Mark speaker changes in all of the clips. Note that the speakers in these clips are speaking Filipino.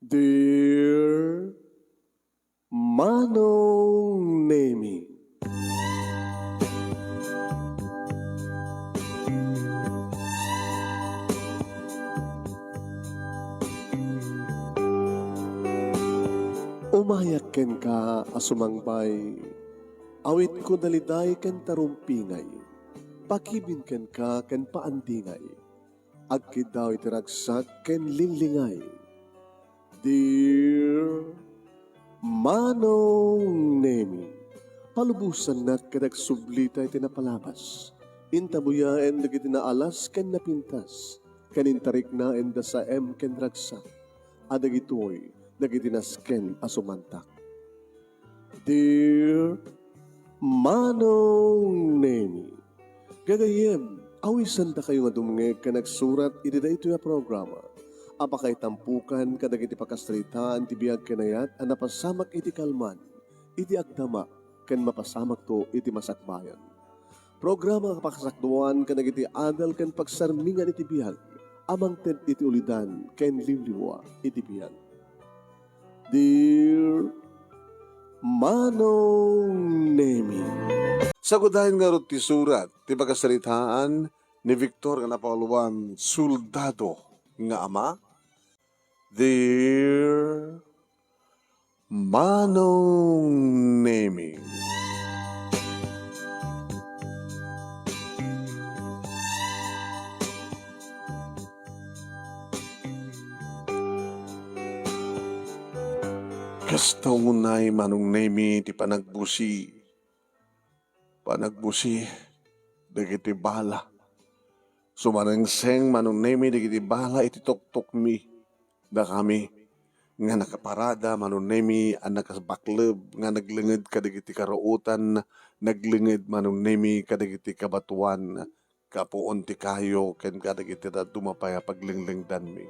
Speaker 1: Dear Manong Nemi, umayak ken ka asumangbay, awit ko daliday ken tarumpingay, pakibin ken ka ken paandingay, agkid daw itiragsak ken linlingay. Dear Manong Nemi, palubusan na kadag sublita iti napalabas. Intabuyaen dagiti naalas ken napintas, kanintarik na enda sa ken ragsak, adag itoy dagiti nasken asumantak. Dear Manong Nemi, gagayem, awisan da kayo nga dumngeg ka nagsurat iti da ito ya programa. Apakay tampukan kadag iti pakasritaan ti biyag kanayat ang napasamak iti kalman, iti agdama, ken mapasamak to iti masakbayan. Programa kapakasakduan kadag iti adal ken pagsarmingan iti biyag, amang ted iti ulidan ken liwliwa iti biyag. Dear Manong Nemi,
Speaker 2: Sagudahin nga ro ti surat, ti pagkasalitaan ni Victor nga napauluan, soldado nga ama. Dear Manong Nemi, kastaw ngunay Manong Nemi ti panagbusi, dagiti bala. Sumanangseng Manong Nemi dagiti bala iti tuktok mi, da kami nga nakaparada Manong Nemi ang nakabakleb nga naglingid kadagiti karuutan, naglingid Manong Nemi kadagiti kabatuan, kapuon ti kayo ken kadagiti da dumapaya paglingling mi.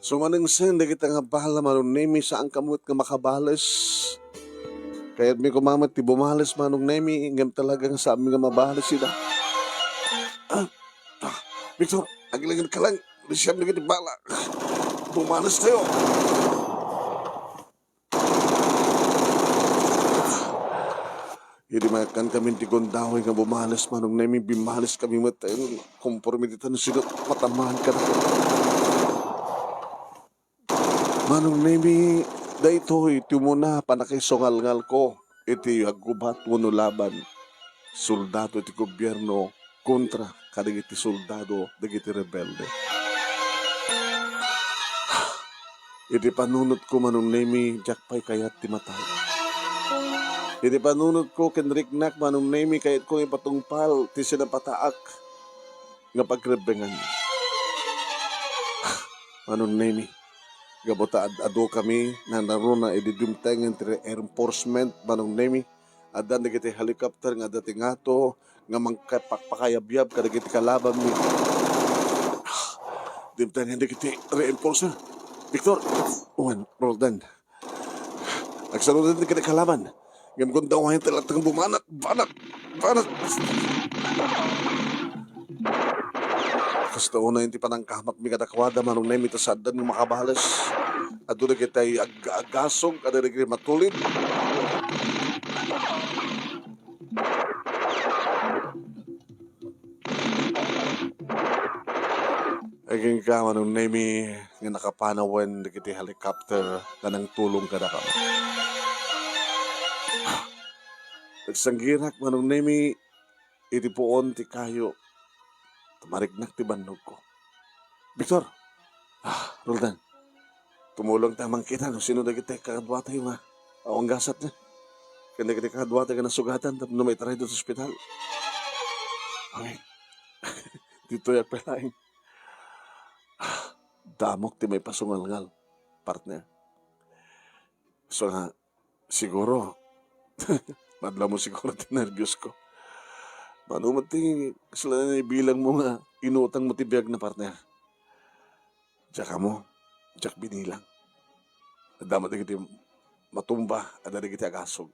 Speaker 2: Sumanangseng dagiti nga bala Manong Nemi saan kamot nga makabalas. Kaya't may kumamat ti bumalas Manong Nemi, ingam talagang sa amin nga mabalas sila. Victor, agilagin ka lang. Risiyam na giti bala. Bumalas tayo. Hindi makan kami ti gondaway nga bumalas Manong Nemi, bimalas kami matayin. Kompormititan na sila, matamahan ka na. Manong Nemi, da ito'y timuna panakisongalngal ko. Iti agubat wano laban. Soldado iti gobyerno kontra kadagiti soldado dagiti rebelde. Iti panunot ko Manong Nemi, jakpay kayat ti matay. Iti panunot ko kenriknak Manong Nemi, kayat ko ipatungpal ti sinapataak nga pagrebengan. Manong Nemi, gabota ado kami na naruna ididumtengan ti reinforcement Manong Nemi. Adan dagiti helicopter nga dating ato nga mangkapakayabyab kadagiti kalaban mi. Dimtengan dagiti reinforcer. Victor, Roldan. Nagsalunod din kiti kalaban. Ngam kung dawahin talatang bumanat, banat. Kasta una yung ti panangkamak mi kadakwada Manong Nemi tasadan ng makabalas. Ado na kita'y agasong kada na kita'y matulid. Aging ka Manong Nemi nga nakapanawan na kita'y helicopter na nang tulong kada ka. Nagsanggirak Manong Nemi itipuon ti kayo. Tumarignak ti bandog ko. Victor! Roldan. Tumulong tamang kita no sino na kita kakadwatay nga. Awang gasat na. Kanda kita kakadwatay ka na sugatan tapos may taray doon sa ospital. Okay. Dito yung palaing. Damok ti may pasungal-ngal. Partner. So nga, siguro, madla mo siguro ti nervyos ko. Manumat ti sila na bilang mo nga inutang mo ti biyag na partner. Tsaka mo, tsak binilang. Damat na kiti matumba at na kiti agasog.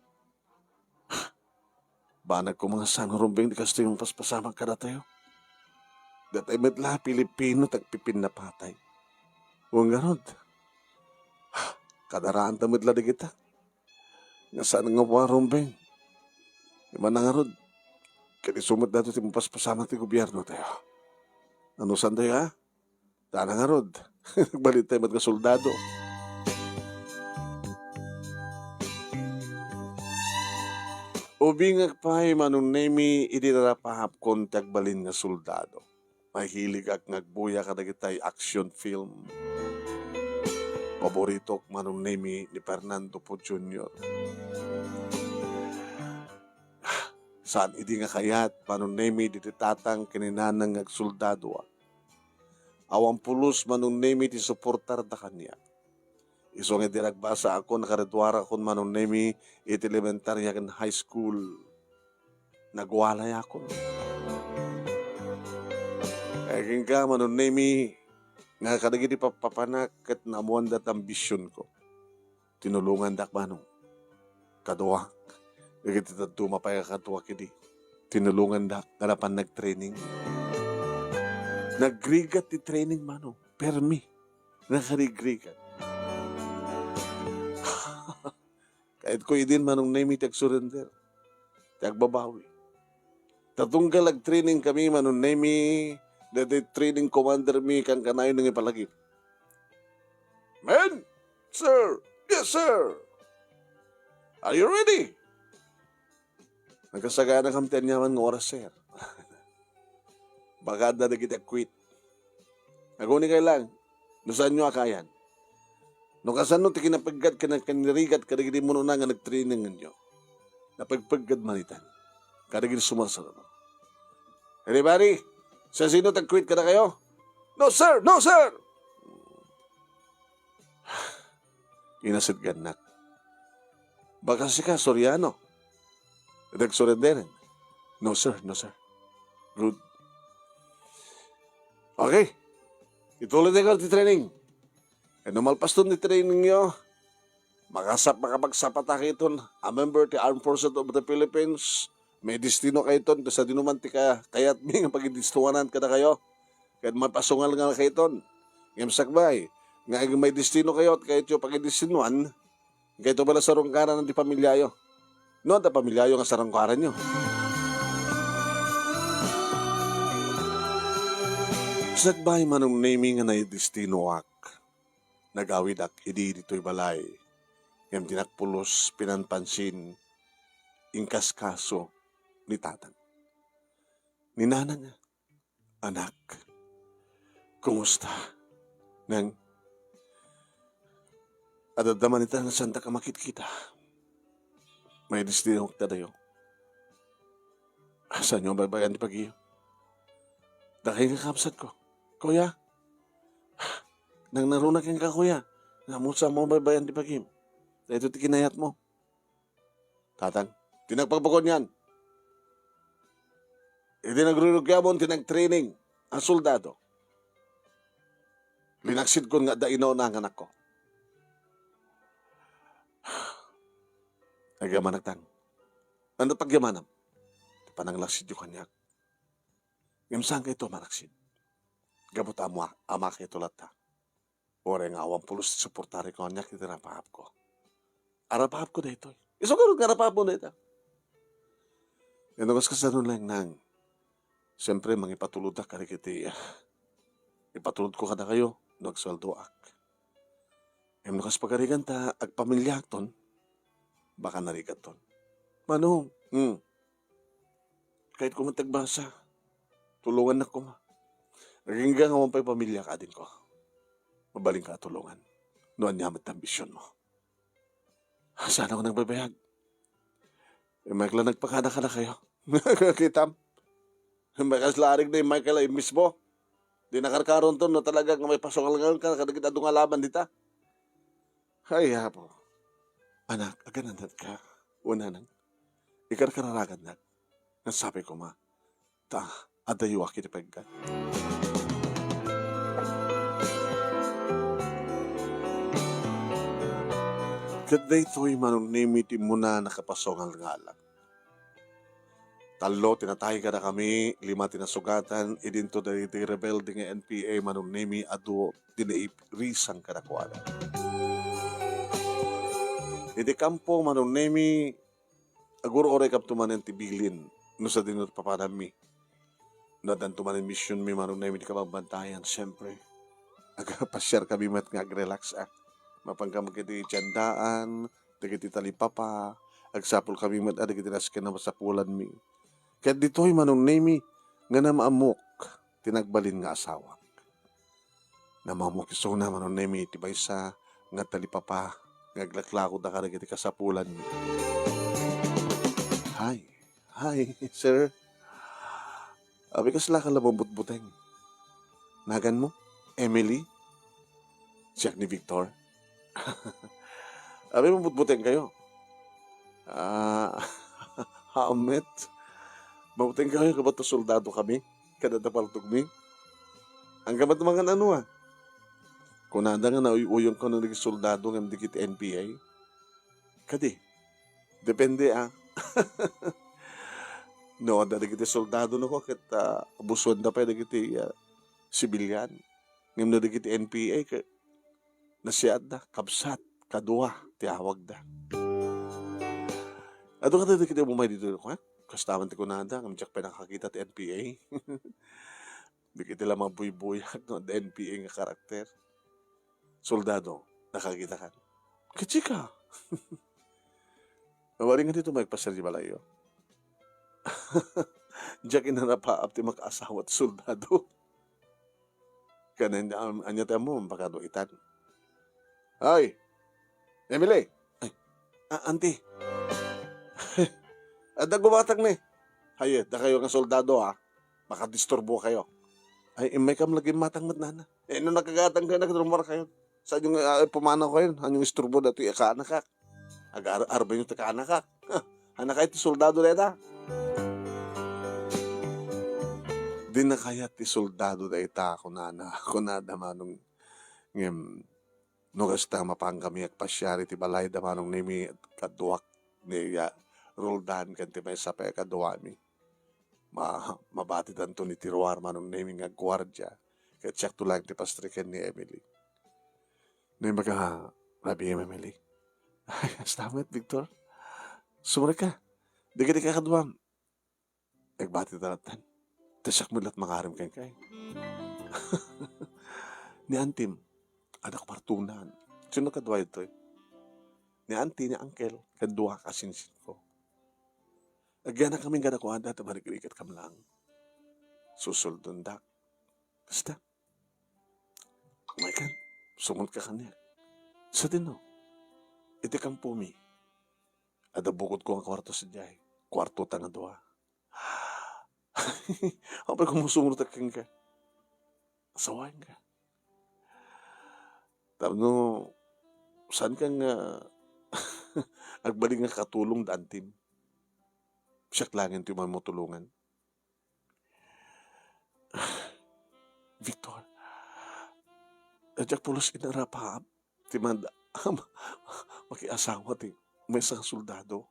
Speaker 2: Banag ko mga sanurumbing di kasto yung paspasamang ka na tayo. Datay medla Pilipino tagpipin na patay. Huwag nga rod. Kadaraan ta medla di kita. Nga saan nga po rumbing. Iman na nga rod. Kaya sumot na ito ti paspasamang ti gobyerno tayo. Ano saan tayo ha? Tana nga rod. Nagbalit tayo mga soldado. Ubing agpay manunemi idinarapahap kon tagbalin nga soldado. Mahilig ak ngagbuya ka dagitay action film. Paborito k manunemi ni Fernando Po Jr. Saan idi nga kayat manunemi dititatang kininanang ngagsoldado. Awang pulos manunemi ti suportar da kanya. Iso nga diragbasa ako nakaredwara kon manunemi iti elementarya kan high school. Nagwalay ako. Kaya ka manunemi nga kadagiti papapanak kat namuan dat ambisyon ko. Tinulungan dak manong. Kaduak. Kagiti tatuma pa kaduak idi. Tinulungan dak kalapan nag-training. Nagrigat ti training manong. Permi. Nakarigrigat. Kahit ko idin manong name tag-surrender. Tagbabawi. Tatunggal ag-training kami manong name dati training commander mi kan kanayon ng ipalagi. Men! Sir! Yes, sir! Are you ready? Nagkasagana kami tanyaman ng oras, sir. Baka na kita quit. Naguni kayo lang. Nusan nyo akayan. No kasan no ti kinapagad ka na kanirigat kadagidi mo na nga nag-training nyo. Napagpagad manitan. Kadagidi sumasarap. Everybody, sa sino tag-quit ka na kayo? No sir! No sir! Inasid ganak. Baka si ka, Soriano. Nag-surrenderin. No sir, no sir. Good. Okay. Ituloy na ka ti training. E numalpas doon ni training nyo, makapagsapat iton, a member ti Armed Forces of the Philippines, may destino kayo iton, sa dinumanti ka, kaya't may pag-distuwanan ka na kayo, kaya't mapasungal nga kayo iton. Ngayon sakbay, nga may destino kayo, at kayo pag-distinuan, kayo ito pala sa rungkaran ng di pamilyayo. No, da pamilyayo nga sa rungkaran nyo. Sakbay manong naming nga na destino ak. Nagawid ak idi dito'y balay. Ngam tinakpulos pinanpansin ingkas kaso ni tatang. Ni nanang, anak, kumusta? Nang adadaman ita nga santa ka makit kita. May destino kita dayo. Saan nyo babayan di pag-iyo? Dakay nga kapsat ko. Kuya, nang narunakin ka, kuya. Namusa mo bayan di pagim. Dahil ito kinayat mo. Tatang, tinagpagpagod niyan. Hindi nagrurug yamon, tinag-training ang soldado. Linaksid ko nga daino na ang anak ko. Nagyaman nagtang. Ano pagyamanam? Pananglaksid yung kanyak. Ngamsang ka ito manaksid. Gabot ama ka ito lata. Ore nga awang pulos suportari ko niya kita napahap ko. Arapahap ko dito. Iso ka rin arapahap mo dito. Yan ang kasanon lang nang. Siyempre, mangipatulod na ka rin kiti. Ipatulod ko kada kayo. Nagsweldo ak. Em nakas pagarigan ta, agpamilya ton. Baka narigat ton. Manong, kahit kumatagbasa, tulungan na ko ma. Naging nga pa'y pamilya ka din ko. Mabaling ka tulungan. Noon niya ambisyon mo. Sana ako nagbabayag. Michael, nagpakada ka na kayo. Kitam. Michael, larig na yung Michael ay mismo. Di nakarkaroon to na talaga may pasungal ka kadagit adong alaban dita. Ay, hapo. Anak, agananat ka. Una nang. Ikarkararagan na. Nasabi ko ma. Adayo aki ni pagkat. Kaday to'y manunimiti mo na nakapasong ang ngalan. Talo, tinatay ka na kami, 5 tinasugatan, idinto dari ti rebelde nga NPA manong nemi adu risang kadakwada. Iti kampo manong nemi aguro oray kap tumanen ti bilin no sa dinot papanami. Nadan tumanen mission mi manong nemi di kabagbantayan, siyempre. Agpasyar kami mat nga agrelax Mapangkamag iti tiyandaan, dagiti talipapa, agsapol kami mat dagiti nasken na masapulan mi. Kaya dito'y manong nemi nga na maamok tinagbalin nga asawa. Na maamok iso na manong nemi iti baysa nga talipapa nga aglaklako da karag iti kasapulan mi. Hi, sir. Abi kasla ka labambut-buteng. Nagan mo? Emily? Siyak ni Victor? Abi mo butbuteng kayo? Haamet? Mabuteng kayo kabato soldado kami? Kadadapaltog mi? Ang gamat mga ano Kunada nga nauyuyon ko na naging soldado ng dikit NPA? Kadi? Depende No, da dagiti soldado no ko ket abusuan da pa dagiti sibilyan. Ngem na dagiti NPA ke nasiad da kabsat kadua ti awag da. Ado ka dagiti umay dito ko kastaman ti kunada ngem jak pa nakakita ti NPA. Dagiti lamang buy-buyak no the NPA nga karakter. Soldado, nakakita ka. Kachika. Mawari nga dito magpasar di balayo. Diyak inanapaap ti mag-asawa at soldado. Kanan anya tayo mo, bakado itan. Ay, Emily. Ay, auntie. Ada gumatag ni. Hayet, da kayo ng soldado makadisturbo kayo. Ay, may kam lagi matang nana. No nakagatang kayo, nagdrumar kayo. Sa yung pumanaw kayo, anyong isturbo dati, kaanak. Agar-arba yung kaanak. Anak kayo ti soldado neta. Di na kaya ti soldado da ita kunada manong ngem no gasta mapangkami ak pasyari ti balay da manong nemi kaduak ni Roldan kan ti may sapay kaduami. Mabati tanto ni tiruar manong nemi nga gwardya ket siyak tulang ti pastriken ni Emily. No baga rabi Emily. Ay, stamet Victor. Sumre ka. Di ka kaduam. Nagbati talatan. Tasak mo lahat mangarim kay. Ni Antim, ada kapartunan. Sino kadwa ito Ni Auntie, ni Uncle, kadwa kasinsin ko. Agyan na kami gana ko anda, tamarikrikat kam lang. Susuldon dak. Basta. Oh my God, sumunod ka kanya. Sa din iti kang pumi. Ada bukod ko ang kwarto sa jay. Kwarto tanga doa. Apay kumusunod kang ka. Asawain ka. Tapno, saan kang agbaling nga katulong dantim? Siyak langin ti mo tulungan. Victor, adyak pulos inarapahap. Ti manda, makiasawa ti may isang soldado.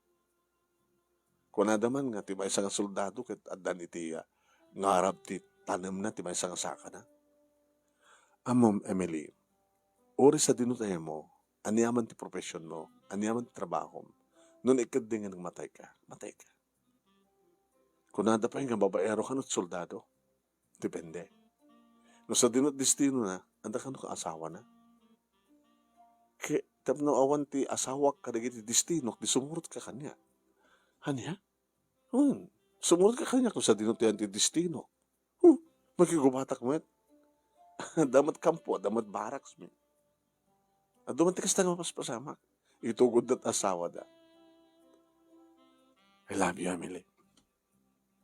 Speaker 2: Kunada man nga, ti may isang soldado ket addan iti ngarap ti tanem na, ti may isang saka na. Amom, Emily, ori sa dinutay mo, aniyaman ti profesyon mo, aniyaman ti trabaho mo, nun ikad din nga matay ka. Kunada pa yung babaero ka no soldado, depende. No sa dinut destino na, anda ka no asawa na. Kaya tapno awan ti asawa ka dagiti destino, di sumurot ka kanya. Hanya? Sumunod ka kanya kung sa dinutihan ti destino. Magkigubatak mo damat kampo, damat baraks mo. At dumantikas tayo paspasamak. Itugod at asawa da. I love you, Emily.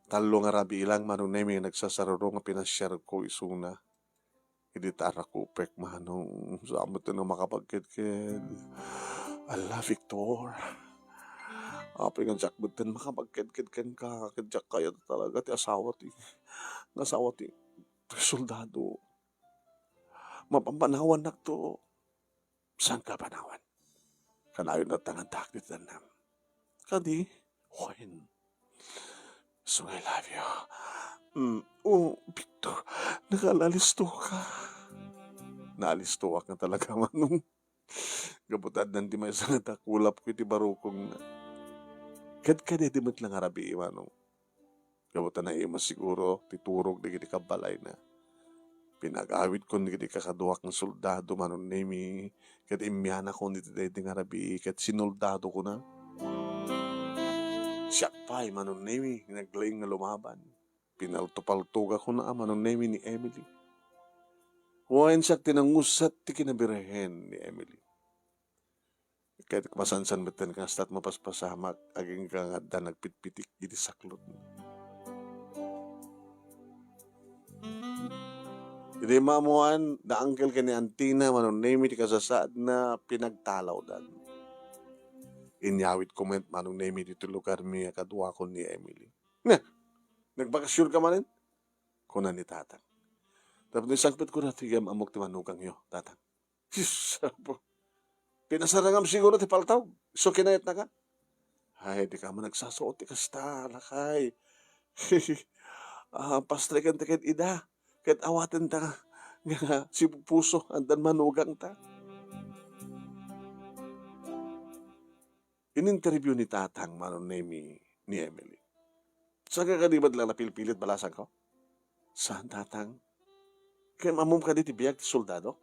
Speaker 2: Talo nga rabi ilang manong nemi nagsasararo nga pinasyar ko isuna. Hindi tara kupek manong samot na makapagkid-kid. Allah, Victor. Apay nga jakbet ten makapagkid-kid ka. Kadyak kaya talaga ti asawa ti. Nasawa ti soldado. Mapampanawan na to. Saan ka panawan? Kanayon na tangantak di tanam. Kadi, huwain. So I love you. Oh, Victor, nakalalisto ka. Naalisto ka talaga, manong. Gabutad nanti may sangat kulap ko iti barukong na. Kad di met lang harabi, manong. Gabutan na ima siguro, titurog di kiti kabalay na. Pinag-awit ko di kiti kakaduwak ng soldado, manong nemi. Kad imyana ko di di harabi, kad sinoldado ko na. Siya pa'y manong nemi, naglaing nga lumaban. Pinaltupaltuga ko na manong nemi ni Emily. Huwain siya tinangusat ti kinabirehen ni Emily. Kahit masansan betan ka stat mapaspasamak, aging ka nga da nagpitpitik iti saklot. Iti mamuan, da angkel ka ni Antina, manong nemi ti kasasaad na pinagtalaw dan. Inyawit comment manong nemi dito lugar mi kadwa ko ni Emily. Na, nagbakasyon ka manin? Kuna ni tatang. Tapos nisangpit ko na tigam amok ti manugang yo, tatang. Sapo. Pinasarangam siguro ti paltaw. So kinayat na ka. Ay, di ka mo nagsasuot ti kasta, lakay. Pastrikan ti ket ida. Ket awaten ta nga si puso andan manugang ta. In-interview ni tatang manon ni Emily. Saan ka kadibad lang napilpilit balasan ko? Saan tatang? Kaya mamum ka di tibiyag ti soldado?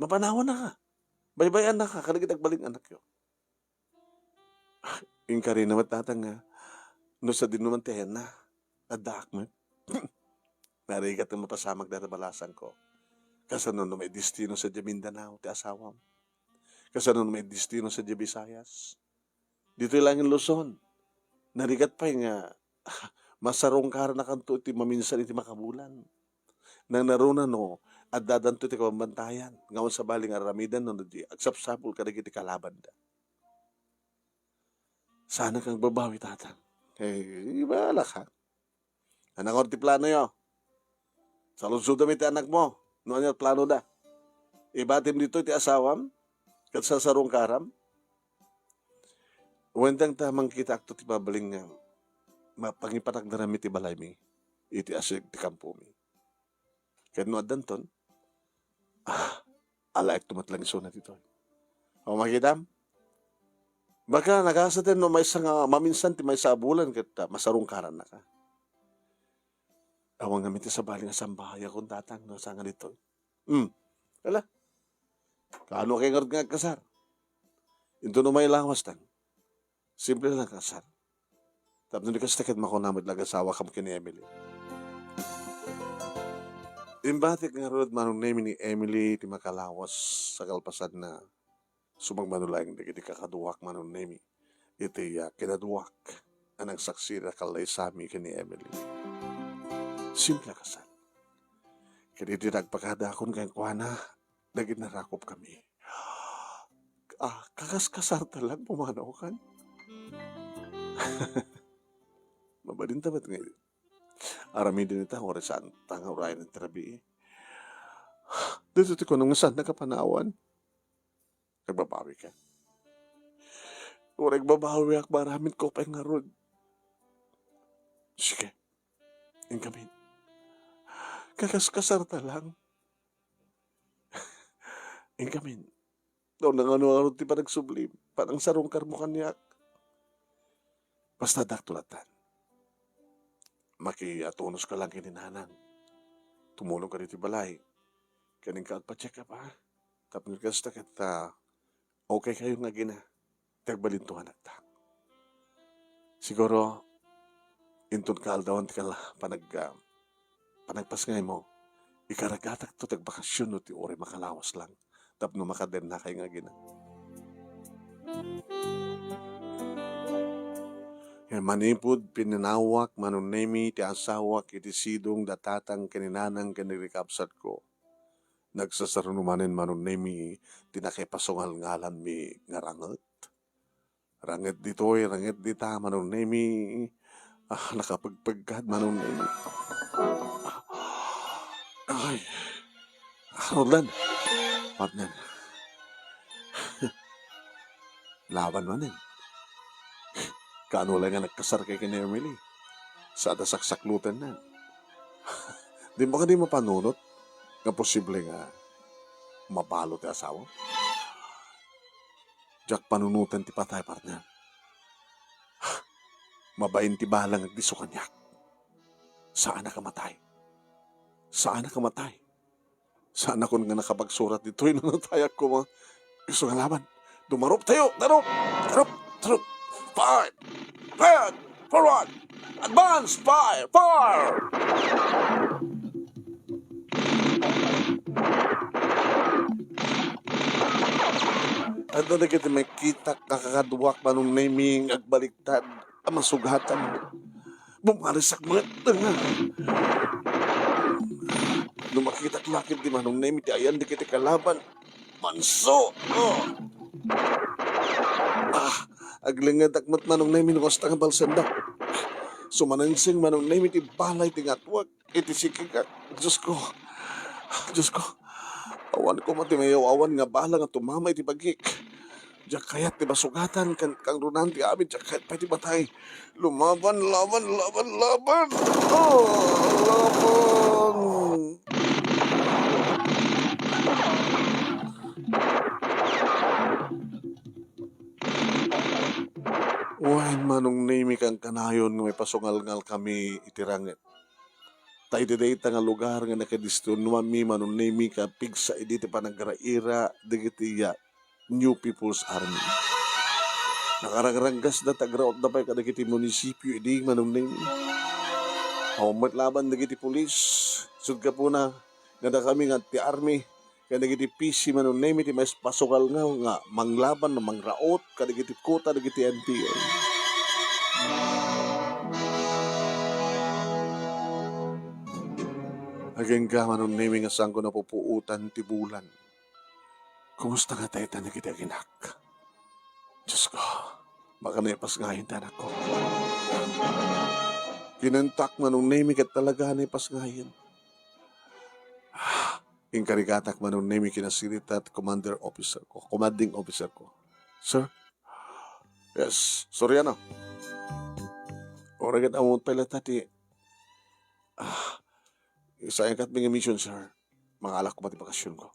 Speaker 2: Mapanawan na ka. Baybayan na ka, kalagit agbaling anak yo. Yung ka rin naman tatang nga, no sa din naman tiyan na, adak mo. Narigat na mapasamag na balasan ko. Kasano no may destino sa di Mindanao, ti asawam. Kasano no may destino sa di Visayas. Dito lang yung Luzon. Narigat pa yung masarong kara na kanto iti maminsan iti makabulan. Nang naruna no, at dadanto iti kabambantayan. Ngayon sa baling aramidan no, di agsapsapul ka iti kalaban da. Sana kang babawi, tatang. Bahala ka. Anak ko ti plano yo. Sa lusod iti anak mo. No ano plano da. Ibatim dito iti asawam. Kat sa sarong karam. Wendang tamang kita akto ti babaling nga. Mapangipatak na rami ti balay mi. Iti asig ti kampo mi. Kaya no adanton. Alaik tumatlang iso na dito. O makidam? Baka nagasatin no may isang maminsan ti may sabulan kat masarong karan na ka. Awang gamit sa baling asambahaya kung tatang no sa nga dito. Wala. Kaano kay nga kasar? Ito no may lawas tang. Simple lang kasar. Tapos nung kastakit makunamit lagasawa kam kini Emily. Imbatik nga rod manong name ni Emily ti makalawas sa kalpasan na sumagmanulayang di kakaduwak manong name iti kinaduwak anang saksi na kalay sami kini Emily. Simple kasal. Kaya di nagpakadakon kayong kuwana naging narakop kami. Kakaskasar talang pumanaw kan. Mabadin tabat ngayon. Arami din ita, oras saan tanga urayan ng terabi. Dito ko nung saan nakapanawan. Nagbabawi ka. Orag babawi ak maraming ko pa nga rod. Sige. Yung kami. Kakaskasar talang. Yung kami. Doon nang ano ti pa nagsublim. Parang sarong karmukan niyak. Basta daktulatan. Makiatunos ka lang kininanang. Tumulong ka dito balay. Kaning ka pa-check up ha. Tapos kasta kita okay kayo nga gina. Tagbalintuhan at ta. Siguro intun ka aldawan ti kala panagpasngay mo. Ikaragatak to tagbakasyon no ti ori makalawas lang. Tapos no makaden na kayo nga gina. Manipod pininawak manunemi ti asawak iti sidong datatang kaninanang kanirikapsat ko. Nagsasarunumanin manunemi tinakipasongal ngalan mi nga ranget. Ranget ditoy, ranget dita manunemi nakapagpagkad manunemi. Ay, Roland, partner. Laban manin. Kano lang nga nagkasar kay kini Emily. Sa dasaksakluten na. Di ba ka di mapanunot? Nga posible nga mapalo ti asawa? Jack panunutan ti patay partner. Mabain ti balang agdiso kanyak. Saan na kamatay? Saan na kamatay? Saan ako nga nakapagsurat dito? Inunatayak ko mga gusto nga laban. Dumarop tayo! Darop! Darop! Darop! Fire! Fire! Forward! Advance! Fire! Fire! Ano na kita may kita kakakaduwak manong naming agbaliktad ang masugatan mo. Bumarisak mga tanga. Nung makita lakit di manong naming ti ayan di kita kalaban. Manso! Oh. Aglingad akmat manong naming ng ostang balsanda. Sumanansing manong naming ti balay ti ngatwag. Iti sikikak. Diyos ko. Diyos ko. Awan ko matimayaw awan nga bala nga tumamay ti bagik. Diyak kayat ti basugatan kang runan ti amin. Diyak kayat pa ti batay. Lumaban, laban, laban, laban. Oh, laban. Wain manong name kang kanayon nga may pasungal-ngal kami itirangit. Tayo dita nga lugar nga nakadistro nuami manong name ka pigsa iditi panagraira digitiya New People's Army. Nakarangrangas na tagraot na pa kadagiti munisipyo idi manong name. Hawmat laban dagiti pulis. Sud ka po na nga kami nga ti army. Kaya dagiti PC manong name iti mas pasukal nga manglaban na mangraot kadagiti kota dagiti NPA. Ageng ka manong name nga saan ko napupuutan ti bulan. Kumusta nga tayo tayo kita ginak? Diyos ko, baka naipas nga yung tanak ko. Kinantak manong name kat talaga naipas nga yun. Inkarikatak manong name kinasirita at commanding officer ko. Sir? Yes, sorry ano. Oragat amon pala tati. Isa yung katming mission, sir. Mga alak ko pati bakasyon ko.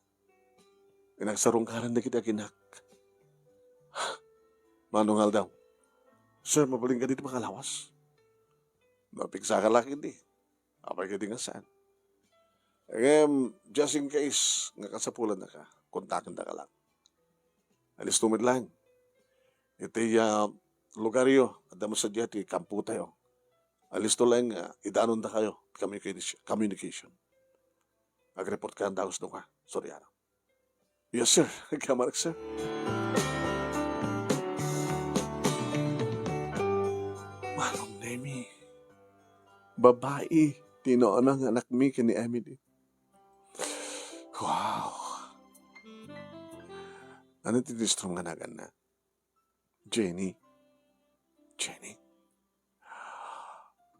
Speaker 2: Inagsarong karan na kita kinak. Manungal daw. Sir, mabaling ka dito makalawas. Napigsa ka lang hindi. Apay ka din nga saan. Just in case, nga kasapulan na ka, kontakin na ka lang. Alis tumid lang. Ito lugar yo, at damo sa diyati, kampu tayo. Alis to lang, idanon na kayo, communication. Mag-report ka ang dagos nung ka. Sorry, ano. Yes, sir. Kamarak, sir. Manong Nemi. Babae. Tinoon ang anak mi kini Emily. Wow. Ano tinistrom nga nagan na? Jenny. Jenny.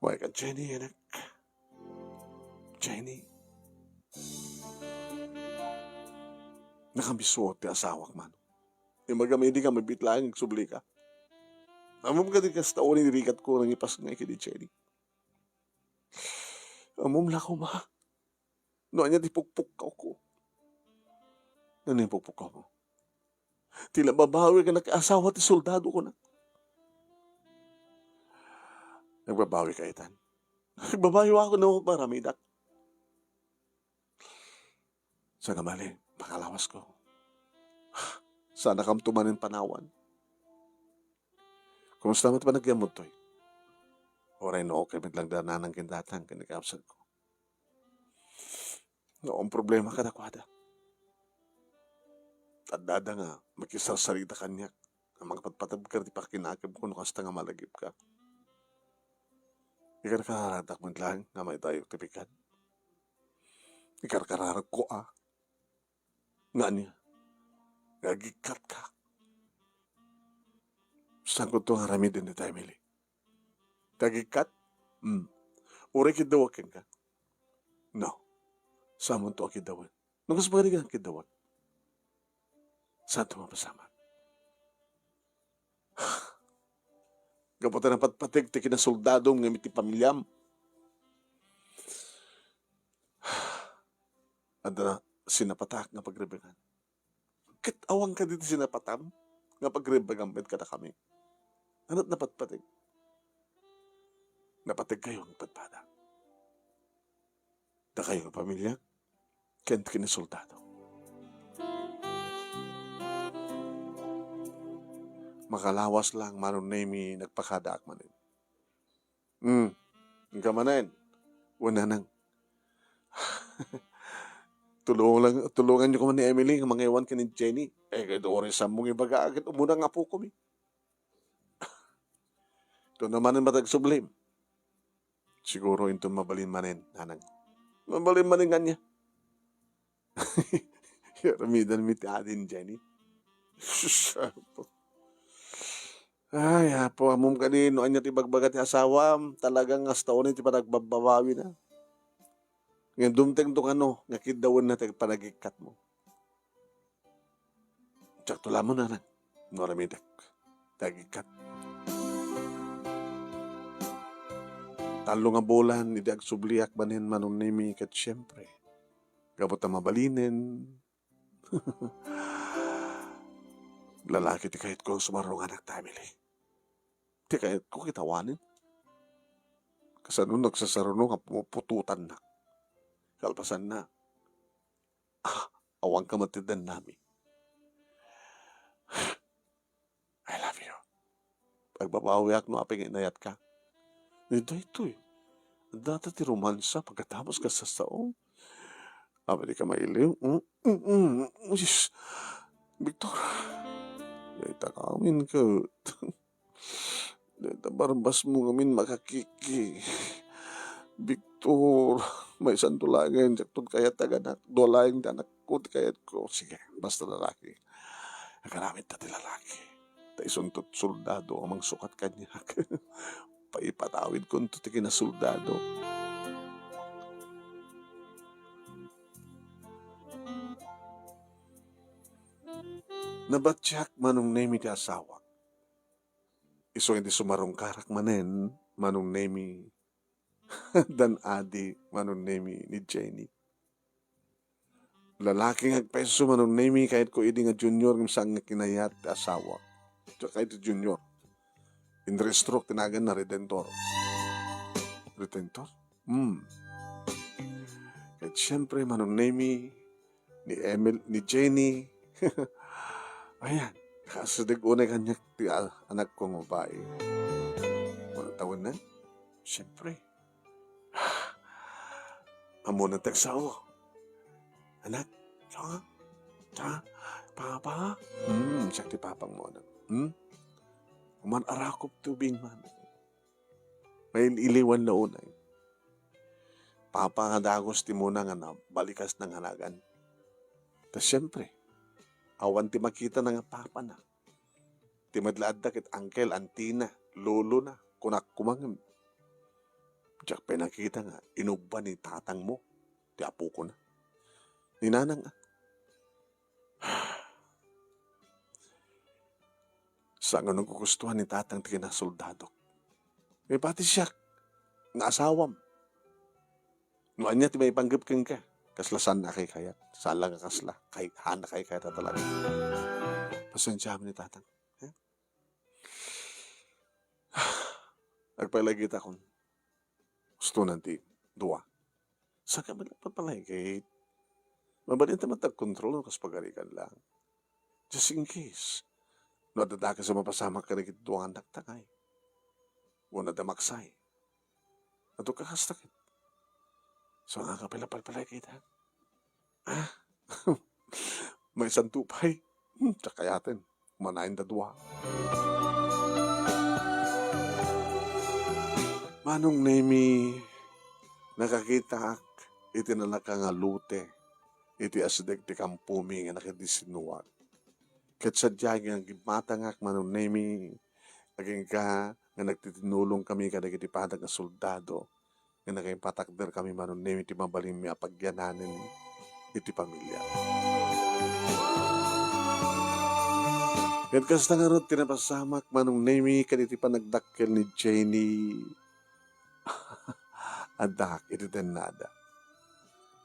Speaker 2: Why ka Jenny, anak? Jenny. Nakambisuot ti asawak man. Yung magamay di ka mabitlaan, nagsubli ka. Amom ka di ka sa taon ni rikat ko nang ipas nga kini Jenny. Amom la ko ma. Noon niya di pukpuk ko. Ano yung pukpuk ko mo? Tila babawi ka nag-asawa ti soldado ko na. Nagbabawi ka itan. Nagbabawi ako na maramidak. Sa gamali, makalawas ko. Sana kam tumanin panawan. Kumusta mo ito pa nagyamot to'y? Oray no, okay, lang dananang kindatang kinikapsat ko. Noong problema ka nakwada. Tadada nga, magkisarsarita kanyak. Ang mga patpatab ka, di pa kinakib ko, nukasta nga malagip ka. Ikarkararak mo lang nga may tayo tipikan. Ikarkararak ko Nga niya, gagikat ka. Saan ko ito nga ramidin ni Emily? Gagikat? Uri kidawakin ka? No. Saan mo ito akidawin? Nung gusto ba ka kidawak? Saan ito mapasama? Kaputa na patpatig ti kinasoldadong ng iti pamilyam. At na sinapatak nga pagrebegan. Kat awang ka dito sinapatam nga pagrebegan bet kada kami. Ano't napatpatig? Napatig kayo ang patpada. Da kayo nga pamilya, kent kinasoldado. Makalawas lang manon nemi nagpakadaak manin. Nga manin, wala nang. Tulungan niyo ko man ni Emily, nga mga iwan ka ni Jenny. Kahit oras sa mong ibaga, agad umuna nga po kami. Ito naman ang matag sublim. Siguro ito mabalin manin, nanang. Mabalin manin nga niya. Yaramidan mi ti adin, Jenny. Ay, hapo, amom ka din, no, anya ti bagbagat ti asawam, talagang astaon ti panagbabawi na. Ngayon dumteng to ano, nga kidawan na tayo panagikat mo. Tsak tula mo na lang, noramidak, tagikat. Talo nga bolan, hindi ag subliak banin manon nimi kat siyempre. Gabot na mabalinin. Lalaki ti kahit ko sumarong anak tamili. Ti kahit ko kitawanin. Kasano nagsasarunong nga pupututan na. Kalpasan na. Awang kamatidan namin. I love you. Pagbabawiak no aping inayat ka. Ito eh. Data ti romansa pagkatapos ka sa saong. Di ka mailiw. Victor. Dahita kamin ka. Dahita barbas mo ngamin makakiki. Victor. May santulagan. Jaktod kayat taganak. Dolayang danak ko. Kayat ko. Sige. Basta lalaki. Nakaramit na ti lalaki. Taisuntot soldado. Amang sukat kanya. Paipatawid ko ito ti kinasoldado. Nabatyak manong nemi ti asawa. Iso hindi sumarong karak manen manong nemi dan adi manong nemi ni Jenny. Lalaking agpeso manong nemi kahit ko idi nga junior ng sang kinayat ti asawa. Kahit junior. In restroke tinagan na redentor. Redentor? Kahit siyempre manong nemi ni Jenny. Ayan, kasadig unay kanya ti anak kong babae. Unang taon na, siyempre. Amo na tagsawa. Anak, papa? Siya ti papang mo na. Uman arakop tubing man. May iliwan na unay. Papa nga dagos ti muna nga na balikas ng hanagan. Tas siyempre, awan ti makita na nga papa na. Ti madlaad da kit uncle, auntie na, lolo na, kunak kumangin. Diyak pa nakita nga, inugba ni tatang mo. Ti apo ko na. Ni nanang Saan nga nagkukustuhan ni tatang ti kinasoldado. May pati siya, nga asawam. Noan niya ti may panggap kang ka. Kaslasan na kay kayat. Sala nga kasla. Kay hana kay kayat talaga. Pasensya ni tatang. Nagpalagit akong gusto nanti dua. Sa kabilang papalagit, mabalin naman tag-control ng kaspagarikan lang. Just in case. No, dadaka sa mapasama ka rin duwang anak takay. Wala damaksay. Ato kakastakit. So, nga kapila-palpalagit, ha? May santupay. Tsakayatin. Manayin da duwa. Manong nemi, nakakita ak, iti nalaka nga lute, iti asdek ti kampumi nga nakidisinuwag. Kat sadya nga gimatangak manong nemi, aging ka nga nagtitinulong kami kadag iti padag nga soldado, nga nakayimpatakder kami manong nemi ti mabaling mi apagyananin iti pamilya. Ket kasta nga ron tinapasamak manong nemi kaditi panagdakkel ni Jenny. Adak iti tenada.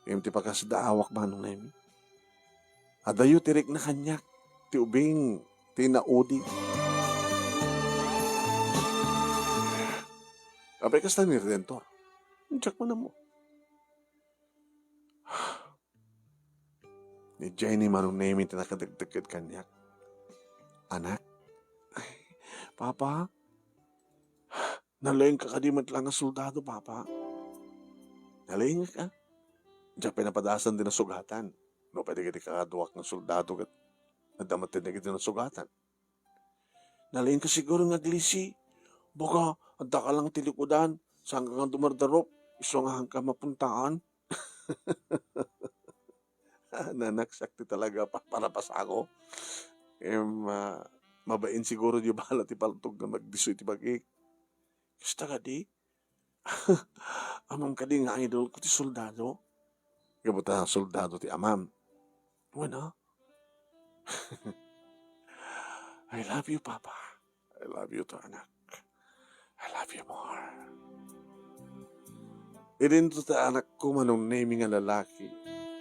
Speaker 2: Im ti pakasda awak manong nemi. Adayo tirik na kanyak ti ubing ti naudi. Apay kasta ni Redentor. Check mo na mo. Ni Jenny manong nemi tinakadagdagad kanyak. Anak, ay, Papa, nalaing ka kadimat lang ang soldado, Papa. Nalaing ka? Diyan pinapadasan din ang sugatan. No, pwede ka di kakaduwak ng soldado at nadamatin na kita ng sugatan. Nalaing ka siguro ng aglisi. Baka, adda ka lang tilikudan. Saan ka nga dumardarop? Isungahan ka mapuntaan. Nanak, sakti talaga para pa sa ako. Mabain siguro di bala ti paltog na magdisoy ti bagik. Kasta ka di? Amam ka di nga idol ko ti soldado. Kabuta soldado ti amam. Wala. I love you, Papa. I love you to anak. I love you more. Idin to ta anak ko manong naming nga lalaki.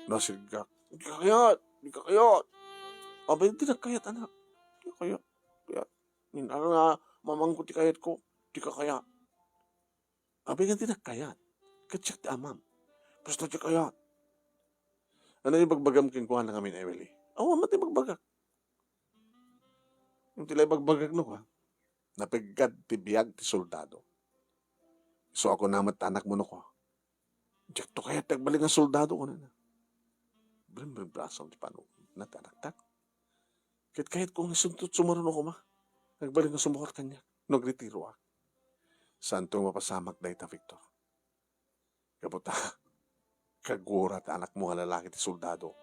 Speaker 2: Nasigak. Di ka kayat. Di ka kayat. Abay, di na kayat, anak. Di ka kayat. Kayat. Ano nga, mamang ko ti kayat ko. Di ka kayat. Abay, di na kayat. Katsak ti amam. Basta di kayat. Ano yung bagbagam kinkuhan na kami na Emily? Oo, mati bagbagak. Yung tilay bagbagak no ha. Napigad ti biyag ti soldado. So ako namat anak mo no ko. Diyak to kayat nagbalik ang soldado ko na na. Bring brasong ti pano. Natanak-tak. Kahit kung isuntot sumaron ako ma, nagbalik na sumukot kanya, nagretiro ako. Saan itong mapasamak na ita, Victor? Kabuta, kagurat anak mo nga lalaki ti soldado.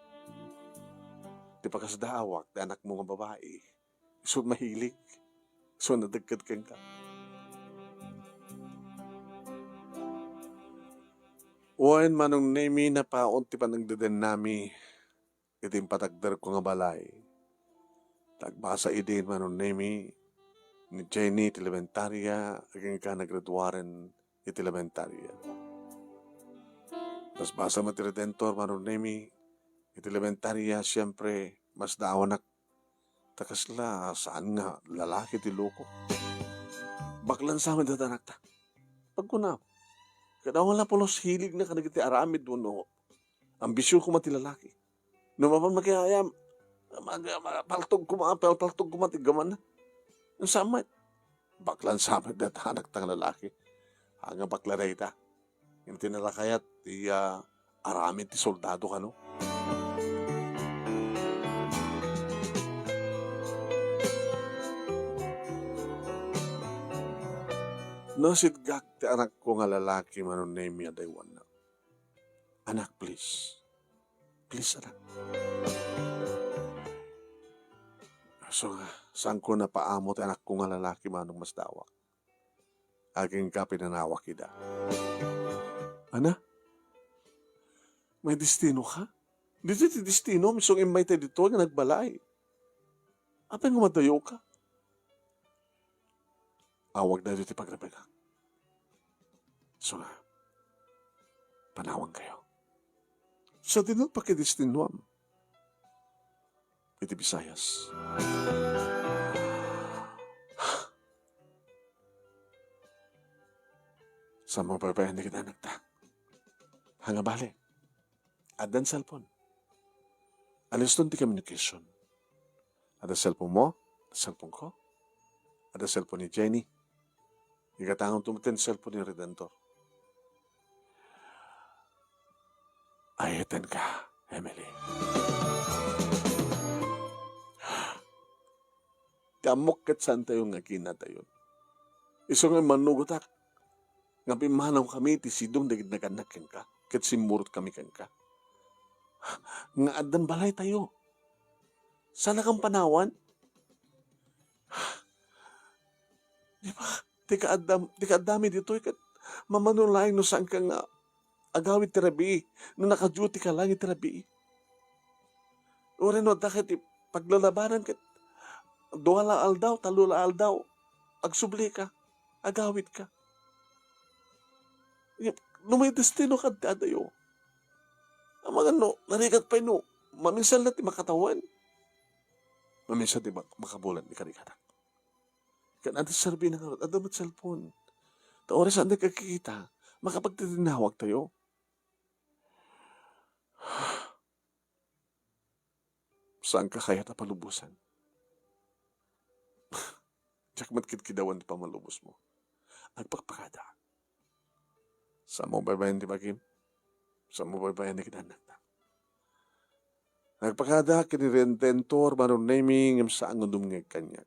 Speaker 2: Di pa kasdaawak, ti anak mo nga babae, isun mahilig, isun nadagkad kang ka. Uwain manong nemi na paon ti panagdaden nami, itim patagdar ko nga balay. Tagbasa idin manon nemi ni Jenny iti elementarya aging ka nagraduaren iti elementarya. Tas basa mo ti Redentor manon nemi iti elementarya siyempre mas daawanak takasla saan nga lalaki ti loko. Baklan sa amin datanak ta. Pagkunaw. Kadawala polos hilig na kanagiti aramid mo no. Ambisyon ko mati lalaki. Numapan makihayam. Paltog kumati gaman na. Ang samay. Baklan samay na anak tang lalaki. Hanga baklaray ta. Yung tinalakayat, aramid ti soldado ka no. Nasidgak ti anak ko nga lalaki manon name ya daywan na. Anak, please. Please, anak. So, saan ko napaamot anak ko nga lalaki manong mas dawak? Aging ka pinanawak ida. Ana? May destino ka? Dito ti destino, misong imay tayo dito nga nagbalay. Apa nga madayo ka? Awag na dito ti pagrabaga. So nga, panawang kayo. Sa dinot pakidestinuam. Iti Bisayas. Sa mga papayan na kita nagta. Hanga bali. Adan cellphone. Alis doon ti communication. Ada cellphone mo, cellphone ko. Ada cellphone ni Jenny. Ikatangang tumatin cellphone ni Redentor. Ayatan ka, Emily. Kamok kat saan tayo nga kinatayon. Iso nga manugotak. Nga pimanaw kami ti sidong dagid naganak ken ka. Kat simurot kami ken ka. Nga adan balay tayo. Sana kang panawan. Di ba? Di ka adami dito. Kat mamanulay no saan ka nga agawit terabi. No naka-duty ka lang terabi. O rin no, dakit paglalabanan kat Duha la aldaw, talo la aldaw. Agsubli ka, agawit ka. Lumay destino ka dadayo. Ang mga no, narigat pa no, maminsan na ti makatawan. Maminsan ti makabulan, di karikadak. Kan ati sarbi na nga, adamat cellphone. Ta oras ang nagkakikita, makapagtitinawag tayo. Saan ka kaya palubusan? Tsak matkid-kidawan ti pamalubos mo. Agpakpakada. Sa mo baybayan ti bagim? Sa mo baybayan ti kinanak na. Nagpakada kinirententor manon naming sa ang dumngeg kanya.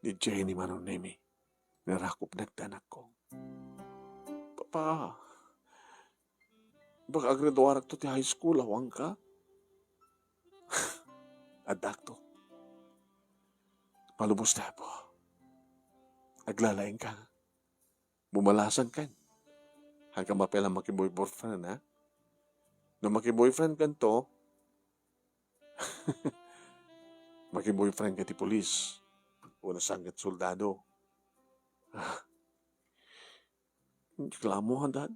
Speaker 2: Ni Jenny manon nami. Narakop nagtanak ko. Papa, baka agreduarak to ti high school, awang ka? Adak to. Palubos na po. Aglalaing ka. Bumalasan ka. Hanggang mapela makiboyfriend, ha? Nung makiboyfriend ka to, makiboyfriend ka ti polis. O nasanggat soldado. Klamo, dad.